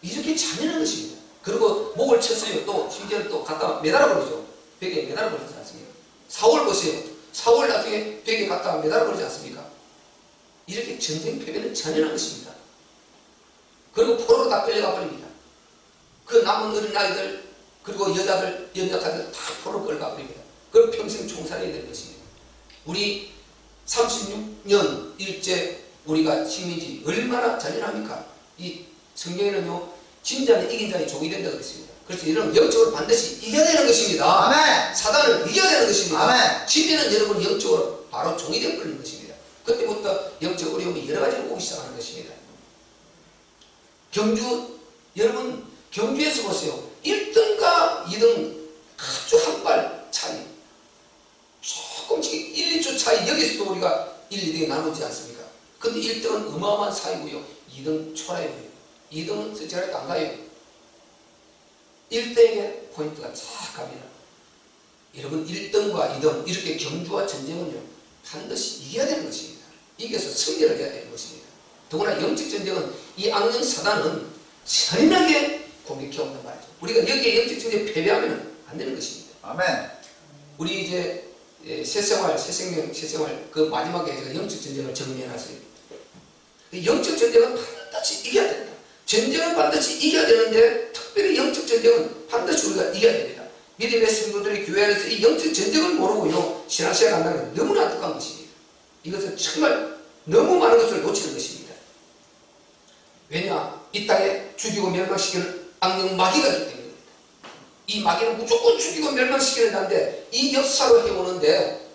이렇게 잔인한 것입니다. 그리고 목을 쳤어요. 또 심지어 또 갖다 매달아 버리죠. 벽에 매달아 버리지 않습니까? 사울 보세요. 사울 나중에 벽에 갖다 매달아 버리지 않습니까? 이렇게 전쟁 패배는 잔인한 것입니다. 그리고 포로로 다 끌려가 버립니다. 그 남은 어린아이들 그리고 여자들 연약자들 다 포로로 끌려가 버립니다. 그럼 평생 총살해야 되는 것입니다. 우리 36년 일제 우리가 식민지 얼마나 잔인합니까? 이 성경에는요, 진자는 이긴 자의 종이 된다고 그랬습니다. 그래서 이런 영적으로 반드시 이겨야 되는 것입니다. 아멘. 사단을 이겨야 되는 것입니다. 아멘. 진리는 여러분 영적으로 바로 종이 되어버리는 것입니다. 그때부터 영적 어려움이 여러 가지로 오기 시작하는 것입니다. 경주, 여러분 경주에서 보세요. 1등과 2등 아주 한 발 차이, 조금씩 1, 2초 차이, 여기서도 우리가 1, 2등에 나누지 않습니까? 근데 1등은 어마어마한 사이고요, 2등 초라해요. 2등은 스치라도 안 가요. 1등에게 포인트가 쫙 갑니다. 여러분 1등과 2등 이렇게 경주와 전쟁은요, 반드시 이겨야 되는 것입니다. 이겨서 승리를 해야 되는 것입니다. 더구나 영적 전쟁은 이 악령 사단은 잔인하게 공격해온단 말이죠. 우리가 여기에 영적 전쟁에 패배하면 안 되는 것입니다. 아멘. 우리 이제 새생활, 새생명, 새생활 그 마지막에 제가 영적 전쟁을 정리해놨어요. 영적 전쟁은 반드시 이겨야 된다. 전쟁은 반드시 이겨야 되는데 특별히 영적 전쟁은 반드시 우리가 이겨야 됩니다. 믿음의 성도들이 교회 안에서 이 영적 전쟁을 모르고요, 신앙생활 한다는 건 너무나 안타까운 것입니다. 이것은 정말 너무 많은 것을 놓치는 것입니다. 왜냐? 이 땅에 죽이고 멸망시키는 악령 마귀가 있기 때문입니다. 이 마귀는 무조건 죽이고 멸망시키는 자인데 이 역사로 해오는데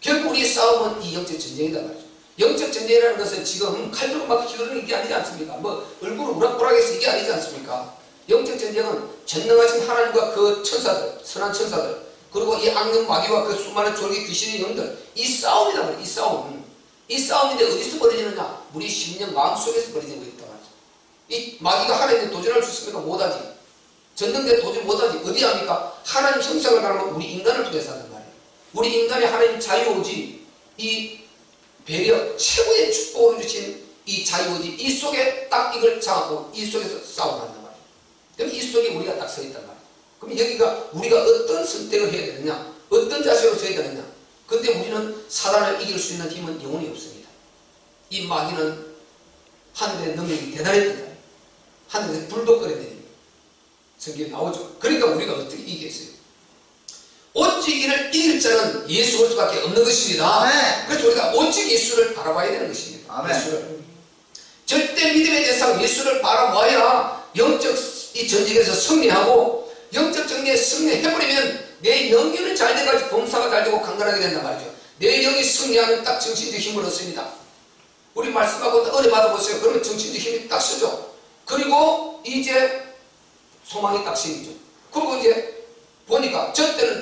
결국 우리의 싸움은 이 영적 전쟁이다 말이죠. 영적 전쟁이라는 것은 지금 칼 들고 막 휘두르는 게 아니지 않습니까? 뭐 얼굴을 우락부락해서 이게 아니지 않습니까? 영적 전쟁은 전능하신 하나님과 그 천사들, 선한 천사들, 그리고 이 악령 마귀와 그 수많은 졸기 귀신의 영들, 이 싸움이다 말이에요. 이 싸움. 이 싸움인데 어디서 벌어지느냐? 우리 심령 마음속에서 벌어지는 거 있단 말이죠. 이 마귀가 하나님께 도전할 수 있습니까? 못하지. 전능대 도전 못하지. 어디 합니까? 하나님 형상을 닮은 우리 인간을 통해서 한단 말이에요. 우리 인간이 하나님 자유의지, 이 배려, 최고의 축복을 주신 이 자유의지, 이 속에 딱 이걸 장악하고 이 속에서 싸움한단 말이에요. 그럼 이 속에 우리가 딱 서 있단 말이에요. 그럼 여기가 우리가 어떤 선택을 해야 되느냐, 어떤 자세로 서야 되느냐. 근데 우리는 사단을 이길 수 있는 힘은 영원히 없습니다. 이 마귀는 하늘의 능력이 대단했던 자예요. 하늘에서 불도 끓여내립니다. 성경에 나오죠. 그러니까 우리가 어떻게 이기겠어요? 오직 이를 이길 자는 예수 그리스도밖에 없는 것입니다. 아멘. 그래서 우리가 오직 예수를 바라봐야 되는 것입니다. 아멘. 예수를. 절대 믿음의 대상 예수를 바라봐야 영적 이 전쟁에서 승리하고, 영적 전쟁에 승리해버리면 내 영혼은 잘 돼가지고 봉사가 잘 되고 강건하게 된단 말이죠. 내 영이 승리하면 딱 정신적 힘을 얻습니다. 우리 말씀하고 은혜 받아보세요. 그러면 정신적 힘이 딱 서죠. 그리고 이제 소망이 딱 생기죠. 그리고 이제 보니까 전에는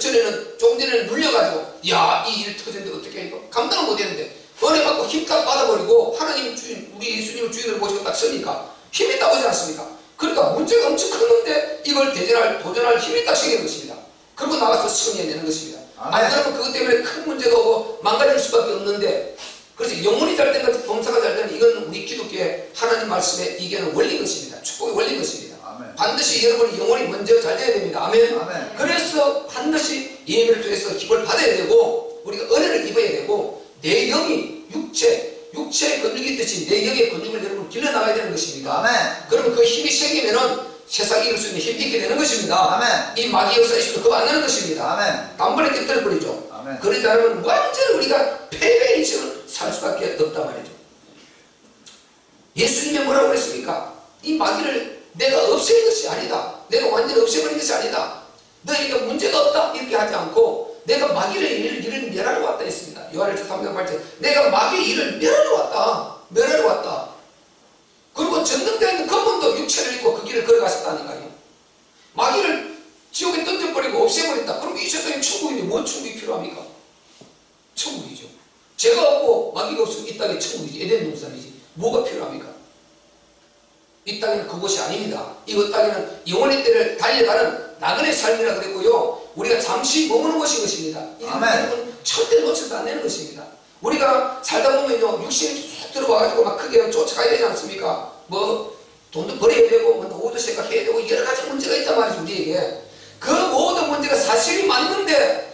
조금 전에는 눌려가지고 야, 이 일 터졌는데 어떻게 이거 감당을 못했는데 은혜 받고 힘 딱 받아버리고 하나님 주인, 우리 예수님을 주인으로 모시고 딱 서니까 힘이 딱 오지 않습니까? 그러니까 문제가 엄청 컸는데 이걸 도전할 힘이 딱 생기는 것입니다. 그리고 나가서 승리해내는 것입니다. 안 그러면 그것 때문에 큰 문제가 오고 망가질 수밖에 없는데, 그래서 영혼이 잘 된 것, 범사가 잘 되는 이건 우리 기독교의 하나님 말씀에 이게는 원리인 것입니다. 축복의 원리인 것입니다. 아멘. 반드시 여러분이 영혼이 먼저 잘 돼야 됩니다. 아멘. 아멘. 그래서 반드시 예배를 통해서 기쁨을 받아야 되고, 우리가 은혜를 입어야 되고, 내 영이 육체의 근육이 있듯이 내 영의 근육을 여러분 길러나가야 되는 것입니다. 아멘. 그러면 그 힘이 생기면은 세상 이길 수 있는 힘이 있게 되는 것입니다. 아멘. 이 마귀 역사에 있으면 그거 안 나는 것입니다. 아멘. 단번에 깨뜨려버리죠. 아멘. 그러지 않으면 완전히 우리가 패배의 인생을 살 수밖에 없단 말이죠. 예수님이 뭐라고 그랬습니까? 이 마귀를 내가 없애는 것이 아니다. 내가 완전히 없애버린 것이 아니다. 너에게 문제가 없다. 이렇게 하지 않고 내가 마귀의 일을 멸하러 왔다 했습니다. 요한일서 3장 8절 내가 마귀의 일을 멸하러 왔다. 멸하러 왔다. 그리고 전능자인 그분도 육체를 입고 그 길을 걸어가셨다니까요. 마귀를 지옥에 던져버리고 없애버렸다. 그럼 이 세상에 천국인데 뭔 천국이 필요합니까? 천국이죠. 죄가 없고 마귀가 없으면 이 땅에 천국이지. 에덴 동산이지. 뭐가 필요합니까? 이 땅에는 그곳이 아닙니다. 이 땅에는 영원의 때를 달려가는 나그네 삶이라 그랬고요. 우리가 잠시 머무는 곳인 것입니다. 이런 절대 놓쳐서 안 되는 것입니다. 우리가 살다 보면요, 육신이 붙들어와가지고 막 크게 쫓아가야 되지 않습니까? 뭐 돈도 벌어야 되고 뭐 노후도 생각해야 되고 여러 가지 문제가 있단 말이죠 우리에게. 그 모든 문제가 사실이 맞는데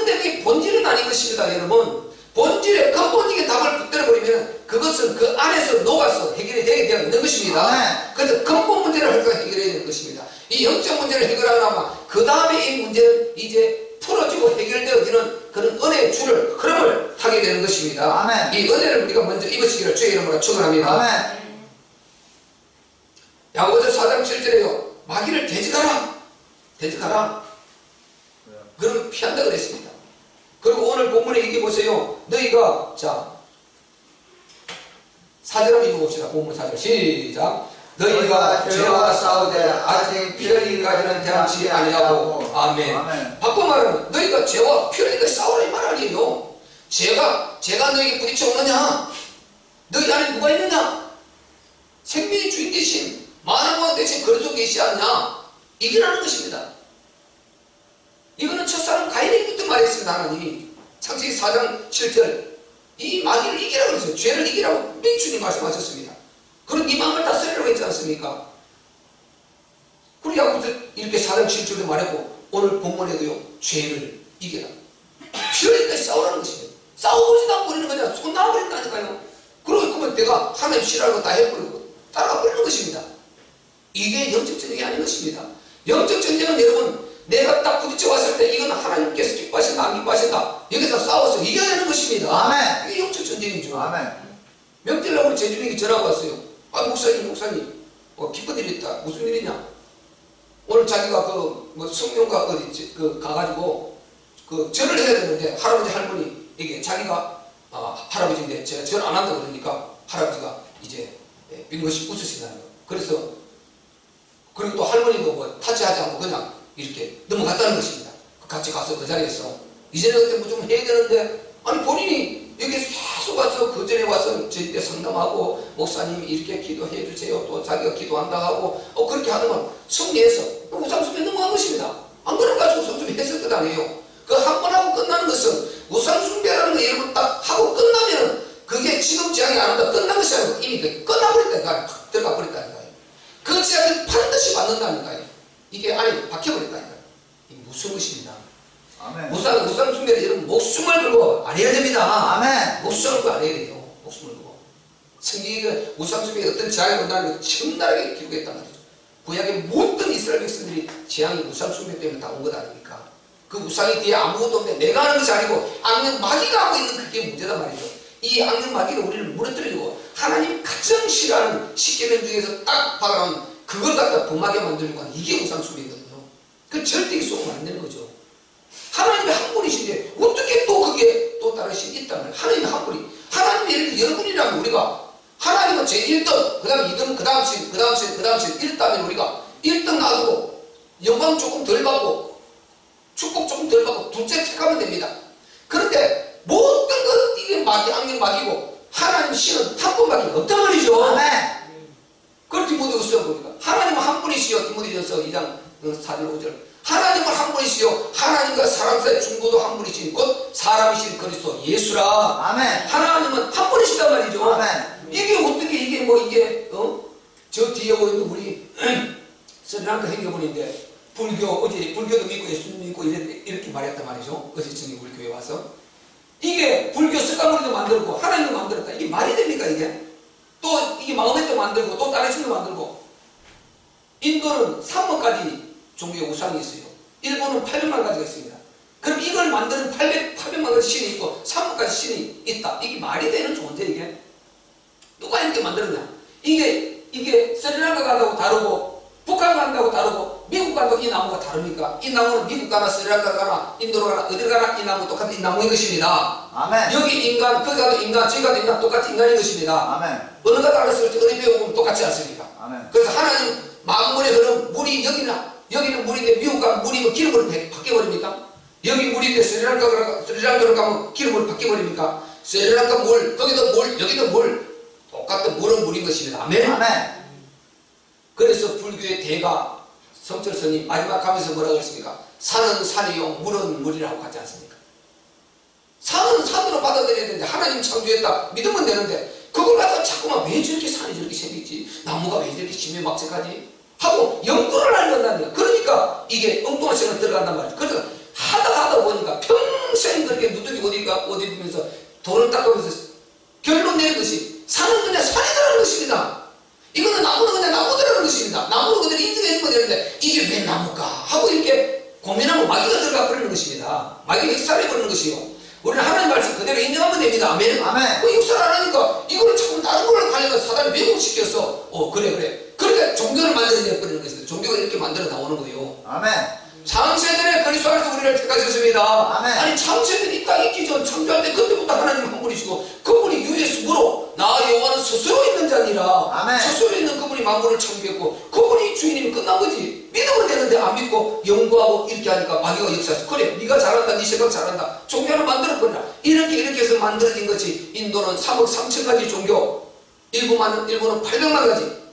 그게 본질은 아닌 것입니다 여러분. 본질의 근본적인 답을 붙들어버리면 그것은 그 안에서 녹아서 해결이 되어 있는 것입니다. 그래서 근본 문제를 해결해야 되는 것입니다. 이 영적 문제를 해결하려면 그 다음에 이 문제는 이제 풀어지고 해결되어지는 그런 은혜의 줄을 흐름을 타게 되는 것입니다. 아멘. 이 은혜를 우리가 먼저 입으시기를 주의 이름으로 축원합니다. 아멘. 야고보서 4장 7절에요. 마귀를 대적하라. 대적하라. 그러면 피한다 그랬습니다. 그리고 오늘 본문에 이게 보세요. 너희가 자 4절 읽어봅시다. 본문 4절 시작. 너희가 죄와 싸우되 아직 피 흘리기까지는 대항치 아니하고. 아멘. 아멘. 바꿔 말하면 너희가 죄와 피 흘리기까지 싸우라 이 말 아니에요. 죄가 너에게 부딪혀오느냐? 너희 안에 누가 있느냐? 생명의 주인 대신 만왕왕 대신 그리스도 계시지 않냐? 이기라는 것입니다. 이거는 첫사람 가인에게부터 말했습니다. 하나님이 창세기 4장 7절 이 마귀를 이기라고 그랬어요. 죄를 이기라고 주님 말씀하셨습니다. 그럼 네 마음을 다스리라고 했지 않습니까? 그리고 야고보서 이렇게 4장 7절도 말했고 오늘 본문에도요. 죄를 이기라. 피 흘리기까지 싸우라는 것입니다. 싸워보지도 않고 버리는 거냐. 손 나와버린다니까요. 그러면 내가 하나님 싫어하는 거 다 해버리고 따라가 버리는 것입니다. 이게 영적 전쟁이 아닌 것입니다. 영적 전쟁은 여러분 내가 딱 부딪혀 왔을 때 이건 하나님께서 기뻐하신다 안 기뻐하신다 여기서 싸워서 이겨야 되는 것입니다. 아멘. 이게 영적 전쟁이죠. 아멘. 명절 날 우리 제주님이 전화가 왔어요. 아 목사님 기쁜 일이 있다. 무슨 일이냐? 오늘 자기가 뭐 성령과 그 가가지고 그 절을 해야 되는데 할아버지 할머니 자기가 할아버지인데 제가 절 안 한다 그러니까 할아버지가 이제 빙긋이 웃으신다는 거. 그래서 그리고 또 할머니도 뭐 타치하지 않고 그냥 이렇게 넘어갔다는 것입니다. 같이 가서 그 자리에서 이제는 그때 뭐 좀 해야 되는데 아니 본인이 여기서 계속 와서 그 전에 와서 저희 상담하고 목사님이 이렇게 기도해 주세요. 또 자기가 기도한다 하고 그렇게 하는 건 승리해서 우상숭배 넘어간 것입니다. 안 그래가지고 우상숭배 했을 것 아니에요. 그 한 번 하고 끝나는 것은 우상숭배라는 거 여러분 딱 하고 끝나면은 그게 지금 지향이 안 한다 끝난 것이 아니고 이미 끝나버렸다니까요. 탁 들어가 버렸다니까요. 그 지향을 반드시 받는다니까요. 이게 안에 박혀버렸다니까요. 이게 무슨 것입니다. 아멘. 우상숭배를 여러분 목숨을 걸고 안 해야 됩니다. 아멘. 목숨을 걸고 안 해야 돼요. 목숨을 걸고. 성경이 우상숭배에 어떤 재앙이 온다는 걸 청나라하게 기록했단 말이죠. 구약의 모든 이스라엘 백성들이 재앙이 우상숭배 때문에 다 온 것 아닙니까? 그 우상이 뒤에 아무것도 없는데 내가 하는 것이 아니고 악령 마귀가 하고 있는 그게 문제단 말이죠. 이 악령 마귀가 우리를 무너뜨리고 하나님 가장 싫어하는 십계명 중에서 딱 박아놓은 그걸 갖다 범하게 만들려고 하는 이게 우상숭배거든요. 그 절대 쏘면 안 되는 거죠. 하나님이 한 분이신데 어떻게 또 그게 또 다른 신이 있다면 하나님이 한 분이 하나님이 예를 들어 여러분이라면 우리가 하나님은 제 1등 그 다음 2등 그 다음 신 그 다음 신 그 다음 신 1등이면 우리가 1등 놔두고 영광 조금 덜 받고 축복 조금 덜 받고 둘째 택하면 됩니다. 그런데 모든 것 이게 마귀 악령 마귀고 하나님 신은 한 분밖에 없단 말이죠. 아멘. 그걸 디모데후서 보니까 하나님은 한 분이시여. 디모데전서 2장 4절 5절 하나님은 한 분이시여 하나님과 사람 사이의 중보도 한 분이시니 곧 사람이신 그리스도 예수라. 아멘. 하나님은 한 분이시단 말이죠. 아멘. 이게 어떻게 이게 저 뒤에 보이는 우리 스리랑카 행여분인데 어제 불교도 믿고 예수님 믿고 이렇게 말했단 말이죠. 어제 저녁에 우리 교회 와서 이게 불교 습관머리도 만들고 하나님도 만들었다. 이게 말이 됩니까 이게? 또 이게 마음에도 만들고 또 다른 신도 만들고 인도는 3억까지 종교의 우상이 있어요. 일본은 800만 가지가 있습니다. 그럼 이걸 만드는 800만 가지 신이 있고 3억까지 신이 있다. 이게 말이 되는 존재 이게? 누가 이렇게 만들었냐? 이게 스리랑카 간다고 다르고 북한 간다고 다르고 미국 간다고 이 나무가 다릅니까? 이 나무는 미국 가나 스리랑카 가나 인도로 가나 어딜 가나 이 나무 똑같은 이 나무인 것입니다. 아멘. 여기 인간, 거기 가도 인간, 저기 가도 인간 똑같은 인간인 것입니다. 아멘. 어느가 달랐을지 어느 배우면 똑같지 않습니까? 아멘. 그래서 하나님 만물의 흐름 물이 여기는 물인데 미국 가면 물이면 기름으로 바뀌어버립니까? 여기 물인데 스리랑카로 가면 기름으로 바뀌어버립니까? 스리랑카 물, 거기도 물, 여기도 물 똑같은 물은 물인 것입니다. 아멘. 아멘. 그래서 불교의 대가 성철스님이 마지막 하면서 뭐라고 했습니까? 산은 산이요 물은 물이라고 하지 않습니까? 산은 산으로 받아들여야 되는데 하나님 창조했다 믿으면 되는데 그 그걸 갖다가 자꾸만 왜 저렇게 산이 저렇게 생겼지? 나무가 왜 저렇게 지면막색하지? 하고 연구를 하는 거야. 그러니까 이게 엉뚱한 생각 들어간단 말이죠. 그러니까 하다 보니까 평생 그렇게 누더기 어디 보면서 돌을 닦으면서 결론 내는 것이 산은 그냥 산이라는 것입니다. 이거는 나무는 그냥 나무들라는 것입니다. 나무는 그들이 인정해 주면 되는데 이게 왜 나무일까? 하고 이렇게 고민하면 마귀가 들어가 버리는 것입니다. 마귀가 역사를 해버리는 것이요. 우리는 하나님 말씀 그대로 인정하면 됩니다. 아멘. 아멘. 그 역사를 안 하니까 이거를 자꾸 다른 걸로 가려서 사단이 왜곡시켜서 그래. 그러니까 종교를 만들어내 버리는 것입니다. 종교가 이렇게 만들어 나오는 거예요. 아멘. 창세전에 그리스도 안에서 우리를 택하셨습니다. 아멘. 아니 창세전 이 땅 있기 전 창조할 때 그때부터 하나님 한 분이시고 그분이 유예수로 나 여호와는 스스로 있는 자니라. 아멘. 스스로 있는 그분이 만물을 창조했고 그분이 주인이면 끝난 거지. 믿으면 되는데 안 믿고 연구하고 이렇게 하니까 마귀가 역사해서 그래 네가 잘한다 네 생각 잘한다 종교를 만들어버리라. 이렇게 해서 만들어진 것이 인도는 3억 3천 가지 종교 일부는 800만 가지.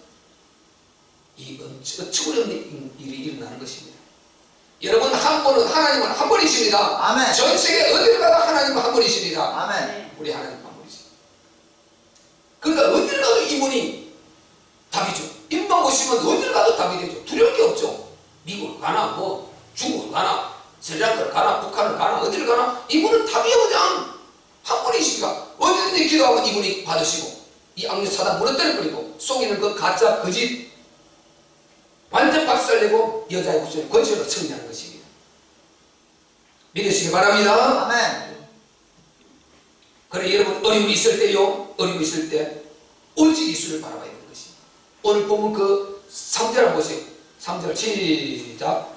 이건 어처구니 없는 일이 일어나는 것입니다. 여러분 하나님은 한 분이십니다. 아멘. 전 세계 어디를 가도 하나님은 한 분이십니다. 아멘. 우리 하나님 한 분이십니다. 그러니까 어디를 가도 이분이 답이죠. 입만 보시면 어디를 가도 답이 되죠. 두려울 게 없죠. 미국을 가나 중국을 가나 스리랑카를 가나 북한을 가나 어디를 가나 이분은 답이 그냥 한 분이십니다. 어디든지 기도하면 이분이 받으시고 이 악령 사단 무너뜨려버리고 속이는 그 가짜 거짓 완전 박살내고 여자의 목소리 권세로 승리하는 것입니다. 믿으시기 바랍니다. 아멘. 그래 여러분 어려움이 있을 때요. 어려움이 있을 때 오직 예수를 바라봐야 되는 것입니다. 오늘 보면 그 3절 보세요. 3절 시작.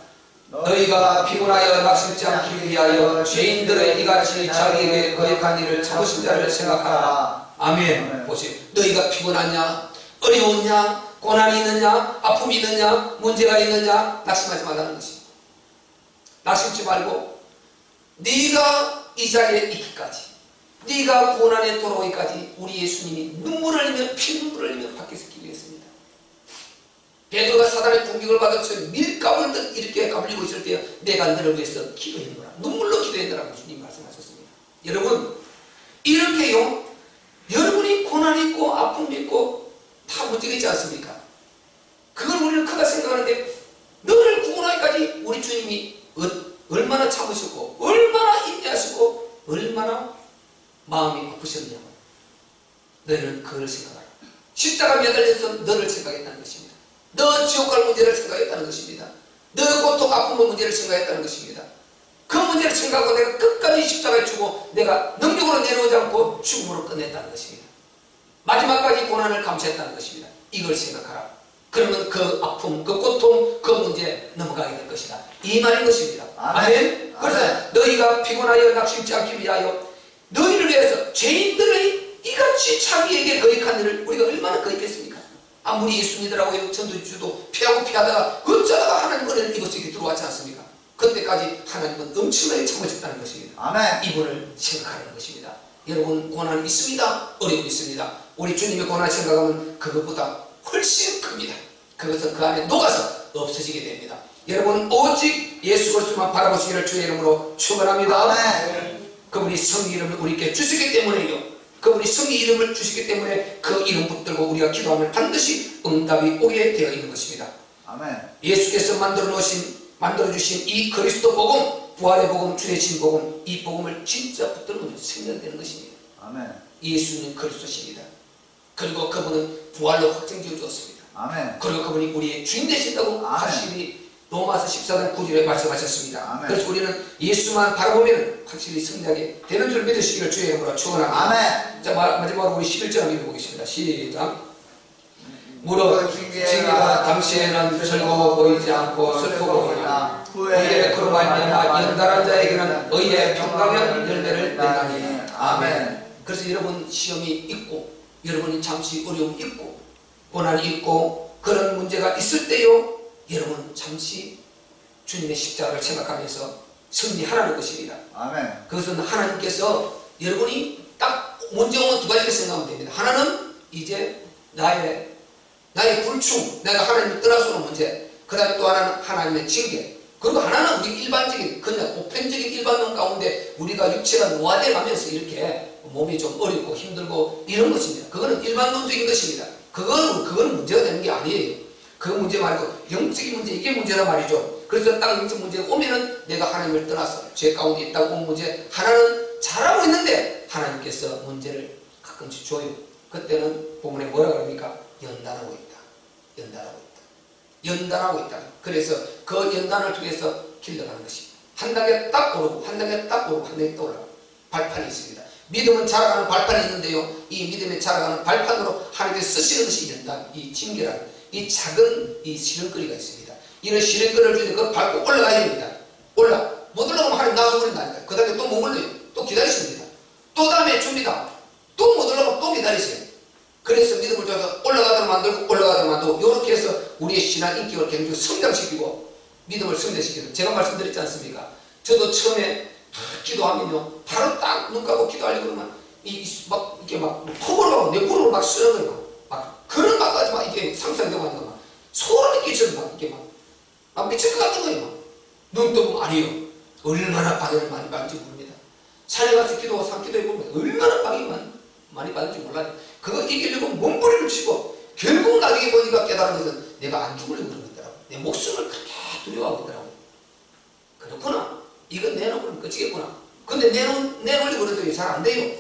너희가 피곤하여 낙심치 않기 위하여 죄인들의 이같이 자기에게 거역한 일을 참으신 자를 생각하라. 아멘. 보세요. 너희가 피곤하냐 어려웠냐 고난이 있느냐 아픔이 있느냐 문제가 있느냐 낙심하지 말라는 것입니다. 낙심치 말고 네가 이 자리에 있기까지 네가 고난에 돌아오기까지 우리 예수님이 눈물을 흘리며 피눈물을 흘리며 밖에서 기도했습니다. 베드로가 사단의 공격을 받아서 밀가루를 듯 이렇게 가불리고 있을 때 내가 너를 위해서 기도했노라 눈물로 기도했노라고 주님 말씀하셨습니다. 여러분 이렇게요 여러분이 고난이 있고 아픔이 있고 다 문제가 있지 않습니까? 그걸 우리는 크다 생각하는데 너를 구원하기까지 우리 주님이 얼마나 참으셨고 얼마나 인내하시고 얼마나 마음이 아프셨냐. 너희는 그걸 생각하라. 십자가 매달려서 너를 생각했다는 것입니다. 너 지옥 갈 문제를 생각했다는 것입니다. 너 고통 아픔의 문제를 생각했다는 것입니다. 그 문제를 생각하고 내가 끝까지 십자가에 주고 내가 능력으로 내려오지 않고 죽음으로 끝냈다는 것입니다. 마지막까지 고난을 감수했다는 것입니다. 이걸 생각하라. 그러면 그 아픔, 그 고통, 그 문제 넘어가게 될 것이다. 이 말인 것입니다. 아멘. 그래서 너희가 피곤하여 낙심치 않기 위하여 너희를 위해서 죄인들의 이같이 자기에게 거역한 일을 우리가 얼마나 거역했습니까? 아무리 예수 믿으라고 전도주도 피하다가 어쩌다가 하나님 은혜를 입어서 이렇게 들어왔지 않습니까? 그때까지 하나님은 엄청나게 참으셨다는 것입니다. 아멘. 이분을 생각하는 것입니다. 여러분 고난이 있습니다. 어려움이 있습니다. 우리 주님의 고난을 생각하면 그것보다 훨씬 큽니다. 그것은 그 안에 녹아서 없어지게 됩니다. 여러분 오직 예수 그리스도만 바라보시기를 주의 이름으로 축원합니다. 아멘. 그분이 성의 이름을 우리에게 주시기 때문에요. 그분이 성의 이름을 주시기 때문에 그 이름 붙들고 우리가 기도하면 반드시 응답이 오게 되어 있는 것입니다. 아멘. 예수께서 만들어주신 이 그리스도 복음, 부활의 복음, 주의 복음, 이 복음을 진짜 붙들면 생명되는 것입니다. 아멘. 예수는 그리스도십니다. 그리고 그분은 부활로 확정지어 주었습니다. 아멘. 그리고 그분이 우리의 주인 되신다고 아멘. 확실히 로마서 14장 9절에 말씀하셨습니다. 아멘. 그래서 우리는 예수만 바라보면 확실히 승리하게 되는 줄 믿으시기를 주의 이름으로 축원합니다. 아멘. 자, 마지막으로 우리 11절 한번 읽어보겠습니다. 시작. 무릇 징계가 당시에는 즐거워 보이지 않고 슬프고 보이나 후에 그로 말미암아 연단한 자에게는 의의 평강한 열매를 맺나니. 아멘. 그래서 여러분 시험이 있고 여러분이 잠시 어려움이 있고 고난이 있고 그런 문제가 있을 때요 여러분 잠시 주님의 십자가를 생각하면서 승리하라는 것입니다. 아멘. 그것은 하나님께서 여러분이 딱 문제 오면 두 가지를 생각하면 됩니다. 하나는 이제 나의 불충, 내가 하나님을 떠나서 오는 문제. 그 다음에 또 하나는 하나님의 징계. 그리고 하나는 우리 일반적인 그냥 보편적인 일반론 가운데 우리가 육체가 노화돼 가면서 이렇게 몸이 좀 어렵고 힘들고 이런 것입니다. 그거는 일반론적인 것입니다. 그거는 문제가 되는 게 아니에요. 그 문제 말고 영적인 문제, 이게 문제란 말이죠. 그래서 딱 영적 문제가 오면은 내가 하나님을 떠나서 죄 가운데 있다고 온 문제 하나는 잘하고 있는데 하나님께서 문제를 가끔씩 줘요. 그때는 본문에 뭐라 그럽니까? 연단하고 있다. 연단하고 있다. 연단하고 있다. 그래서 그 연단을 통해서 길러가는 것입니다. 한 단계 딱 오르고 한 단계 딱 오르고 한 단계 딱 올라가고 발판이 있습니다. 믿음은 자라가는 발판이 있는데요. 이 믿음에 자라가는 발판으로 하나님께서 쓰시는 것이 연단, 이 징계라는 이 작은 이 시름거리가 있습니다. 이런 시름거리를 주는데 그걸 밟고 올라가야 됩니다. 못 올라가면 하나님 나와버린다니까요. 그 다음에 또 못 올려요. 또 기다리십니다. 또 다음에 줍니다. 또 못 올라가면 또 기다리세요. 그래서 믿음을 줘서 올라가도록 만들고 올라가도록 만들고 이렇게 해서 우리의 신앙 인격을 굉장히 성장시키고 믿음을 성장시키고 제가 말씀드렸지 않습니까? 저도 처음에 기도하면요 바로 딱 눈 감고 기도하려고 그러면 막 이렇게 막 톱으로 가고 내 무릎을 막 쓰는 거예요. 막 그런 것까지 막 이게 상상되고 하니까 막 소름이 끼쳐서 막 이렇게 막 미칠 것 같은 거예요. 눈 뜨고 아니요. 얼마나 방해를 많이 받는지 모릅니다. 산에 가서 기도하고 산기도해보면 얼마나 방해를 많이 받는지 몰라요. 그거 이기려고 몸부림을 치고 결국 나중에 보니까 깨달은 것은 내가 안 죽으려고 그러는 거더라고요. 내 목숨을 그렇게 두려워하고 있더라고요. 그렇구나. 이건 내놓으면 끝이겠구나. 근데 내놓으려고 그래도 잘 안 돼요.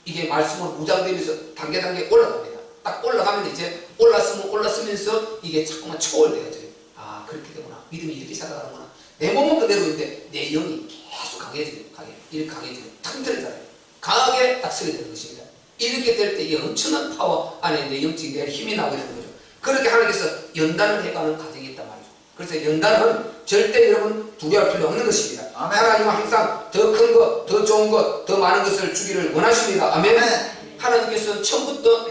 이게 말씀으로 무장되면서 단계 올라갑니다. 딱 올라가면 이제 올랐으면서 이게 자꾸만 초월되어져요. 아 그렇게 되구나. 믿음이 이렇게 살아가는구나. 내 몸은 그대로 있는데 내 영이 계속 강해지고 이렇게 강해지고 튼튼해져요. 강하게 딱 서게 되는 것입니다. 이렇게 될 때 이 엄청난 파워 안에 내 영적인 내 힘이 나오게 되는 거죠. 그렇게 하나님께서 연단을 해가는 과정이 있단 말이죠. 그래서 연단은 절대 여러분 두려워할 필요 없는 것입니다. 아멘. 하나님은 항상 더 큰 것, 더 좋은 것, 더 많은 것을 주기를 원하십니다. 아멘. 하나님께서는 처음부터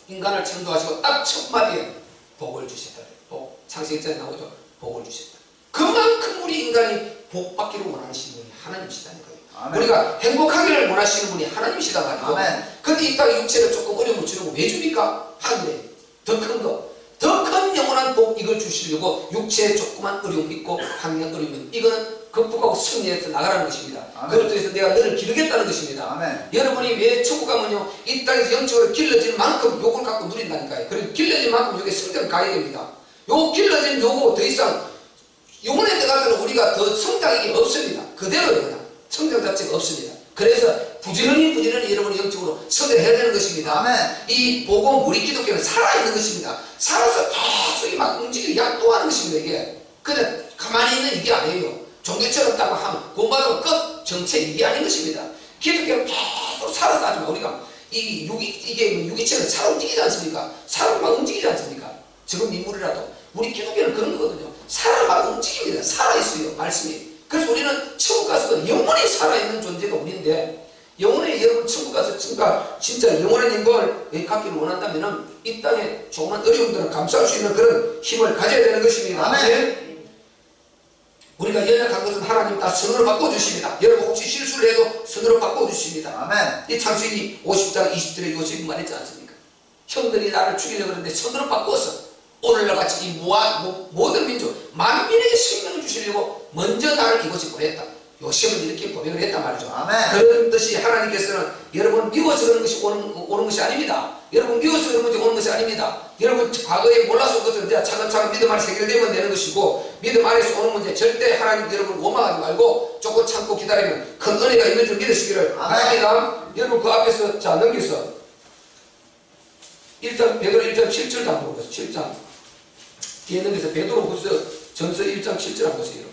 인간을 창조하시고 딱 첫 마디에 복을 주셨다. 복. 창세기 1장에 나오죠. 복을 주셨다. 그만큼 우리 인간이 복 받기를 원하시는 분이 하나님이시다니까요. 아멘. 우리가 행복하기를 원하시는 분이 하나님이시단 말이죠. 근데 이 땅의 육체를 조금 어려움을 주려고 왜 줍니까? 하늘에 더 큰 거, 더 큰 영원한 복 이걸 주시려고 육체에 조그만 어려움이 있고 환경 어려움이 이거는 극복하고 승리해서 나가라는 것입니다. 그걸 통해서 내가 너를 기르겠다는 것입니다. 아멘. 여러분이 왜 천국 가면요 이 땅에서 영적으로 길러질 만큼 요걸 갖고 누린다니까요. 그리고 길러질 만큼 여기 성장 가야 됩니다. 요 길러진 요거 더 이상 영혼에 들어가서는 우리가 더 성장이 없습니다. 그대로예요. 그냥 성장 자체가 없습니다. 그래서 부지런히 여러분이 영적으로 성장해야 되는 것입니다. 아멘. 이 복음 우리 기독교는 살아있는 것입니다. 살아서 계속 막 움직이고 약도하는 것입니다. 이게 그냥 가만히 있는 이게 아니에요. 종교처럼 딱 하면 공부하면 끝 정체 이게 아닌 것입니다. 기독교는 계속 살아서 하지만 우리가 이게 유기체는 살아 움직이지 않습니까? 사람 막 움직이지 않습니까? 지금 인물이라도 우리 기독교는 그런 거거든요. 살아 막 움직입니다. 살아있어요 말씀이. 그래서 우리는 천국 가서 영원히 살아있는 존재가 우리인데 영원히 여러분 천국 가서 진짜 영원한 인권을 갖기를 원한다면 이 땅에 조그만 어려움들을 감수할 수 있는 그런 힘을 가져야 되는 것입니다. 아멘. 우리가 연약한 것은 하나님 다 선으로 바꿔주십니다. 여러분 혹시 실수를 해도 선으로 바꿔주십니다. 아멘. 이 창세기 50장 20절에 요셉이 말했지 않습니까? 형들이 나를 죽이려고 그러는데 선으로 바꿔서 오늘날 같이 이 모든 민족 만민에게 생명을 주시려고 먼저 나를 이곳에 보냈다. 요셉은 이렇게 고백을 했단 말이죠. 아멘. 그런 뜻이 하나님께서는 여러분 미워서 그런 것이 오는 것이 아닙니다. 여러분 미워서 그런 것이 오는 것이 아닙니다. 여러분 과거에 몰라서 그것을 이제 차근차근 믿음 안에서 해결되면 되는 것이고 믿음 안에서 오는 문제 절대 하나님 여러분 원망하지 말고 조금 참고 기다리면 큰 은혜가 있는 줄 믿으시기를 바랍니다. 여러분 그 앞에서 자 넘겨서 베드로 1장 7절 한번 보세요. 7장 뒤에 넘겨서 베드로후서 전서 1장 7절 한번 보세요.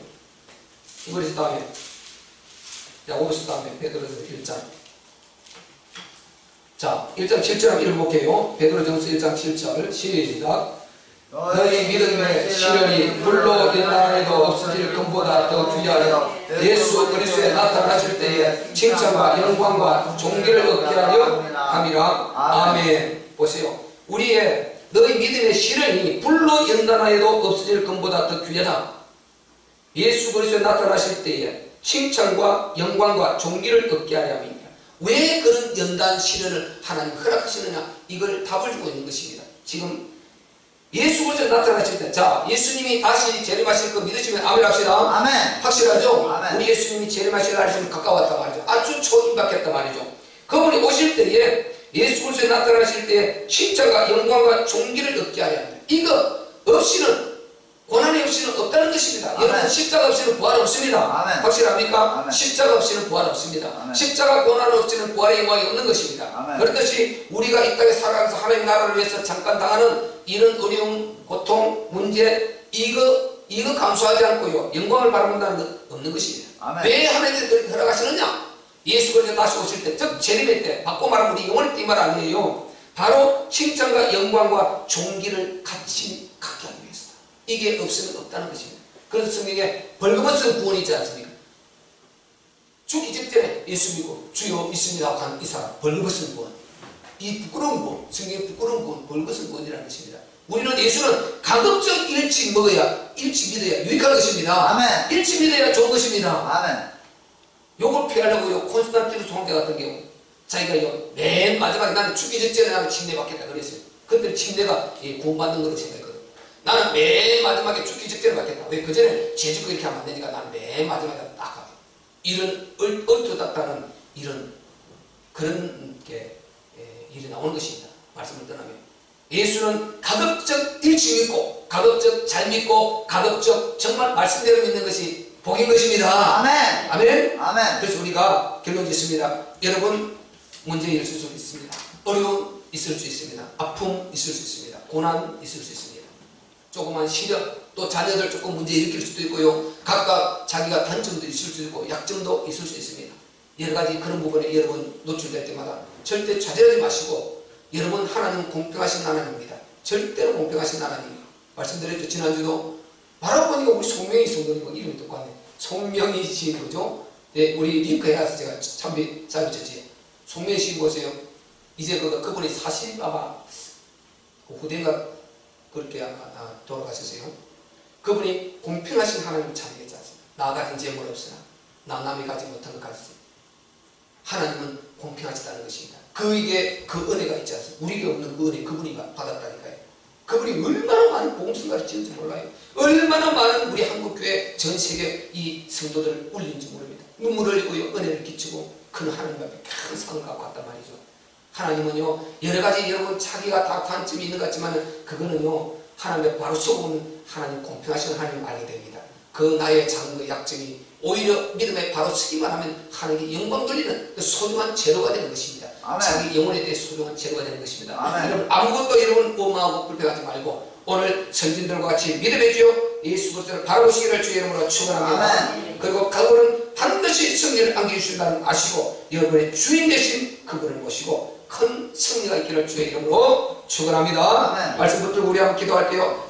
이거에서 다음에 야고보서 다음에 베드로서 1장 자 1장 7절 한번 읽어볼게요. 베드로전서 1장 7절 시작. 너희 믿음의 시련이 불로 연단해도 없어질 것보다 더 귀하여 예수 그리스도에 나타나실 때에 칭찬과 영광과 존귀를 얻게 하려 함이라. 아멘. 보세요. 우리의 너희 믿음의 시련이 불로 연단하여도 없어질 것보다 더 귀하다. 예수 그리스도에 나타나실 때에 칭찬과 영광과 존귀를 얻게 하려 함이니라. 왜 그런 연단 시련을 하나님 허락하시느냐? 이걸 답을 주고 있는 것입니다. 지금 예수 그리스도 나타나실 때, 자, 예수님이 다시 재림하실 거 믿으시면 아멘 합시다. 아멘. 확실하죠? 아멘. 우리 예수님이 재림하실 날이 좀 가까웠단 말이죠. 아주 초임박했단 말이죠. 그분이 오실 때에 예수 그리스도 나타나실 때에 십자가 영광과 존귀를 얻게 하려 합니다. 이거 없이는, 고난이 없이는 없다는 것입니다. 아멘. 여러분, 십자가 없이는 부활 없습니다. 아멘. 확실합니까? 아멘. 십자가 없이는 부활 없습니다. 아멘. 십자가 고난 없이는 부활의 영광이 없는 것입니다. 아멘. 그렇듯이 우리가 이 땅에 살아가면서 하나님 나라를 위해서 잠깐 당하는 이런 어려움, 고통, 문제, 이거 감수하지 않고요, 영광을 바라본다는 것 없는 것입니다. 아멘. 왜 하나님께서 그렇게 허락하시느냐? 예수 그리스도 다시 오실 때, 즉 재림의 때, 바꿔 말하면 우리 영원의 때 말 아니에요. 바로 칭찬과 영광과 존귀를 같이 갖게 하기 위해서다. 이게 없으면 없다는 것입니다. 그래서 성경에 벌금없는 구원이 있지 않습니까? 죽기 직전에 예수 믿고 주여 믿습니다 하고 한 이 사람, 벌금없는 구원. 이 부끄러운 구원, 성경의 부끄러운 구원, 벌금없는 구원이라는 것입니다. 우리는 예수는 가급적 일찍 먹어야, 일찍 믿어야 유익한 것입니다. 아멘. 일찍 믿어야 좋은 것입니다. 아멘. 요걸 피하려고요, 콘스탄티누스 황제 같은 경우 자기가요, 맨 마지막에 나는 죽기 직전에 나는 침례 받겠다 그랬어요. 그때 침례가 구원받는 거로 생각했거든. 나는 맨 마지막에 죽기 직전에 받겠다. 왜? 그 전에 죄짓고 이렇게 하면 안 되니까 나는 맨 마지막에 딱 가요. 이런 얼토닥다는 이런 그런 게 일이 나오는 것입니다. 말씀을 떠나면 예수는 가급적 일찍 믿고, 가급적 잘 믿고, 가급적 정말 말씀대로 믿는 것이 복인 것입니다. 아멘. 아멘. 아멘. 그래서 우리가 결론 짓습니다. 여러분, 문제 있을 수 있습니다. 어려움 있을 수 있습니다. 아픔 있을 수 있습니다. 고난 있을 수 있습니다. 조그만 시력, 또 자녀들 조금 문제 일으킬 수도 있고요. 각각 자기가 단점도 있을 수 있고 약점도 있을 수 있습니다. 여러 가지 그런 부분에 여러분 노출될 때마다 절대 좌절하지 마시고, 여러분 하나님 공평하신 하나님입니다. 절대로 공평하신 하나님. 말씀드렸죠. 지난주도 바로 보니까 우리 송명희 성도님 이름이 똑같네. 송명희 씨 그죠? 네, 우리 링크에 가서 제가 잘 붙였지. 송명희 씨 보세요. 이제 그분이 40 아마 후대인가 그렇게 아마 돌아가셨어요. 그분이 공평하신 하나님을 찬양했지 않습니까? 나 가진 재물 없으나 나 남이 가지 못한 것 가졌어요. 하나님은 공평하시다는 것입니다. 그에게 그 은혜가 있지 않습니까? 우리에게 없는 그 은혜 그분이 받았다니까요. 그분이 얼마나 많은 복음성가를 지은지 몰라요. 얼마나 많은 우리 한국교회 전 세계 이 성도들을 울린지 모릅니다. 눈물을 흘리고요, 은혜를 끼치고 큰 하나님 앞에 큰 상을 갖고 왔단 말이죠. 하나님은요, 여러 가지 여러분 자기가 다 관점이 있는 것 같지만 그거는요, 하나님의 바로 속은 하나님 공평하신 하나님을 알게 됩니다. 그 나의 장거 약점이 오히려 믿음에 바로 서기만 하면 하나님께 영광 돌리는 그 소중한 재료가 되는 것입니다. 아멘. 자기 영혼에 대해 소중한 재료가 되는 것입니다. 아멘. 여러분 아무것도 여러분 오만하고 불평하지 말고 오늘 선진들과 같이 믿음의 주여 예수 그리스도를 바라보시기를 주의 이름으로 축원합니다. 아멘. 그리고 그분은 반드시 승리를 안겨주신다는 아시고 여러분의 주인 되신 그분을 모시고 큰 승리가 있기를 주의 이름으로 축원합니다. 아멘. 말씀 붙들고 우리 한번 기도할게요.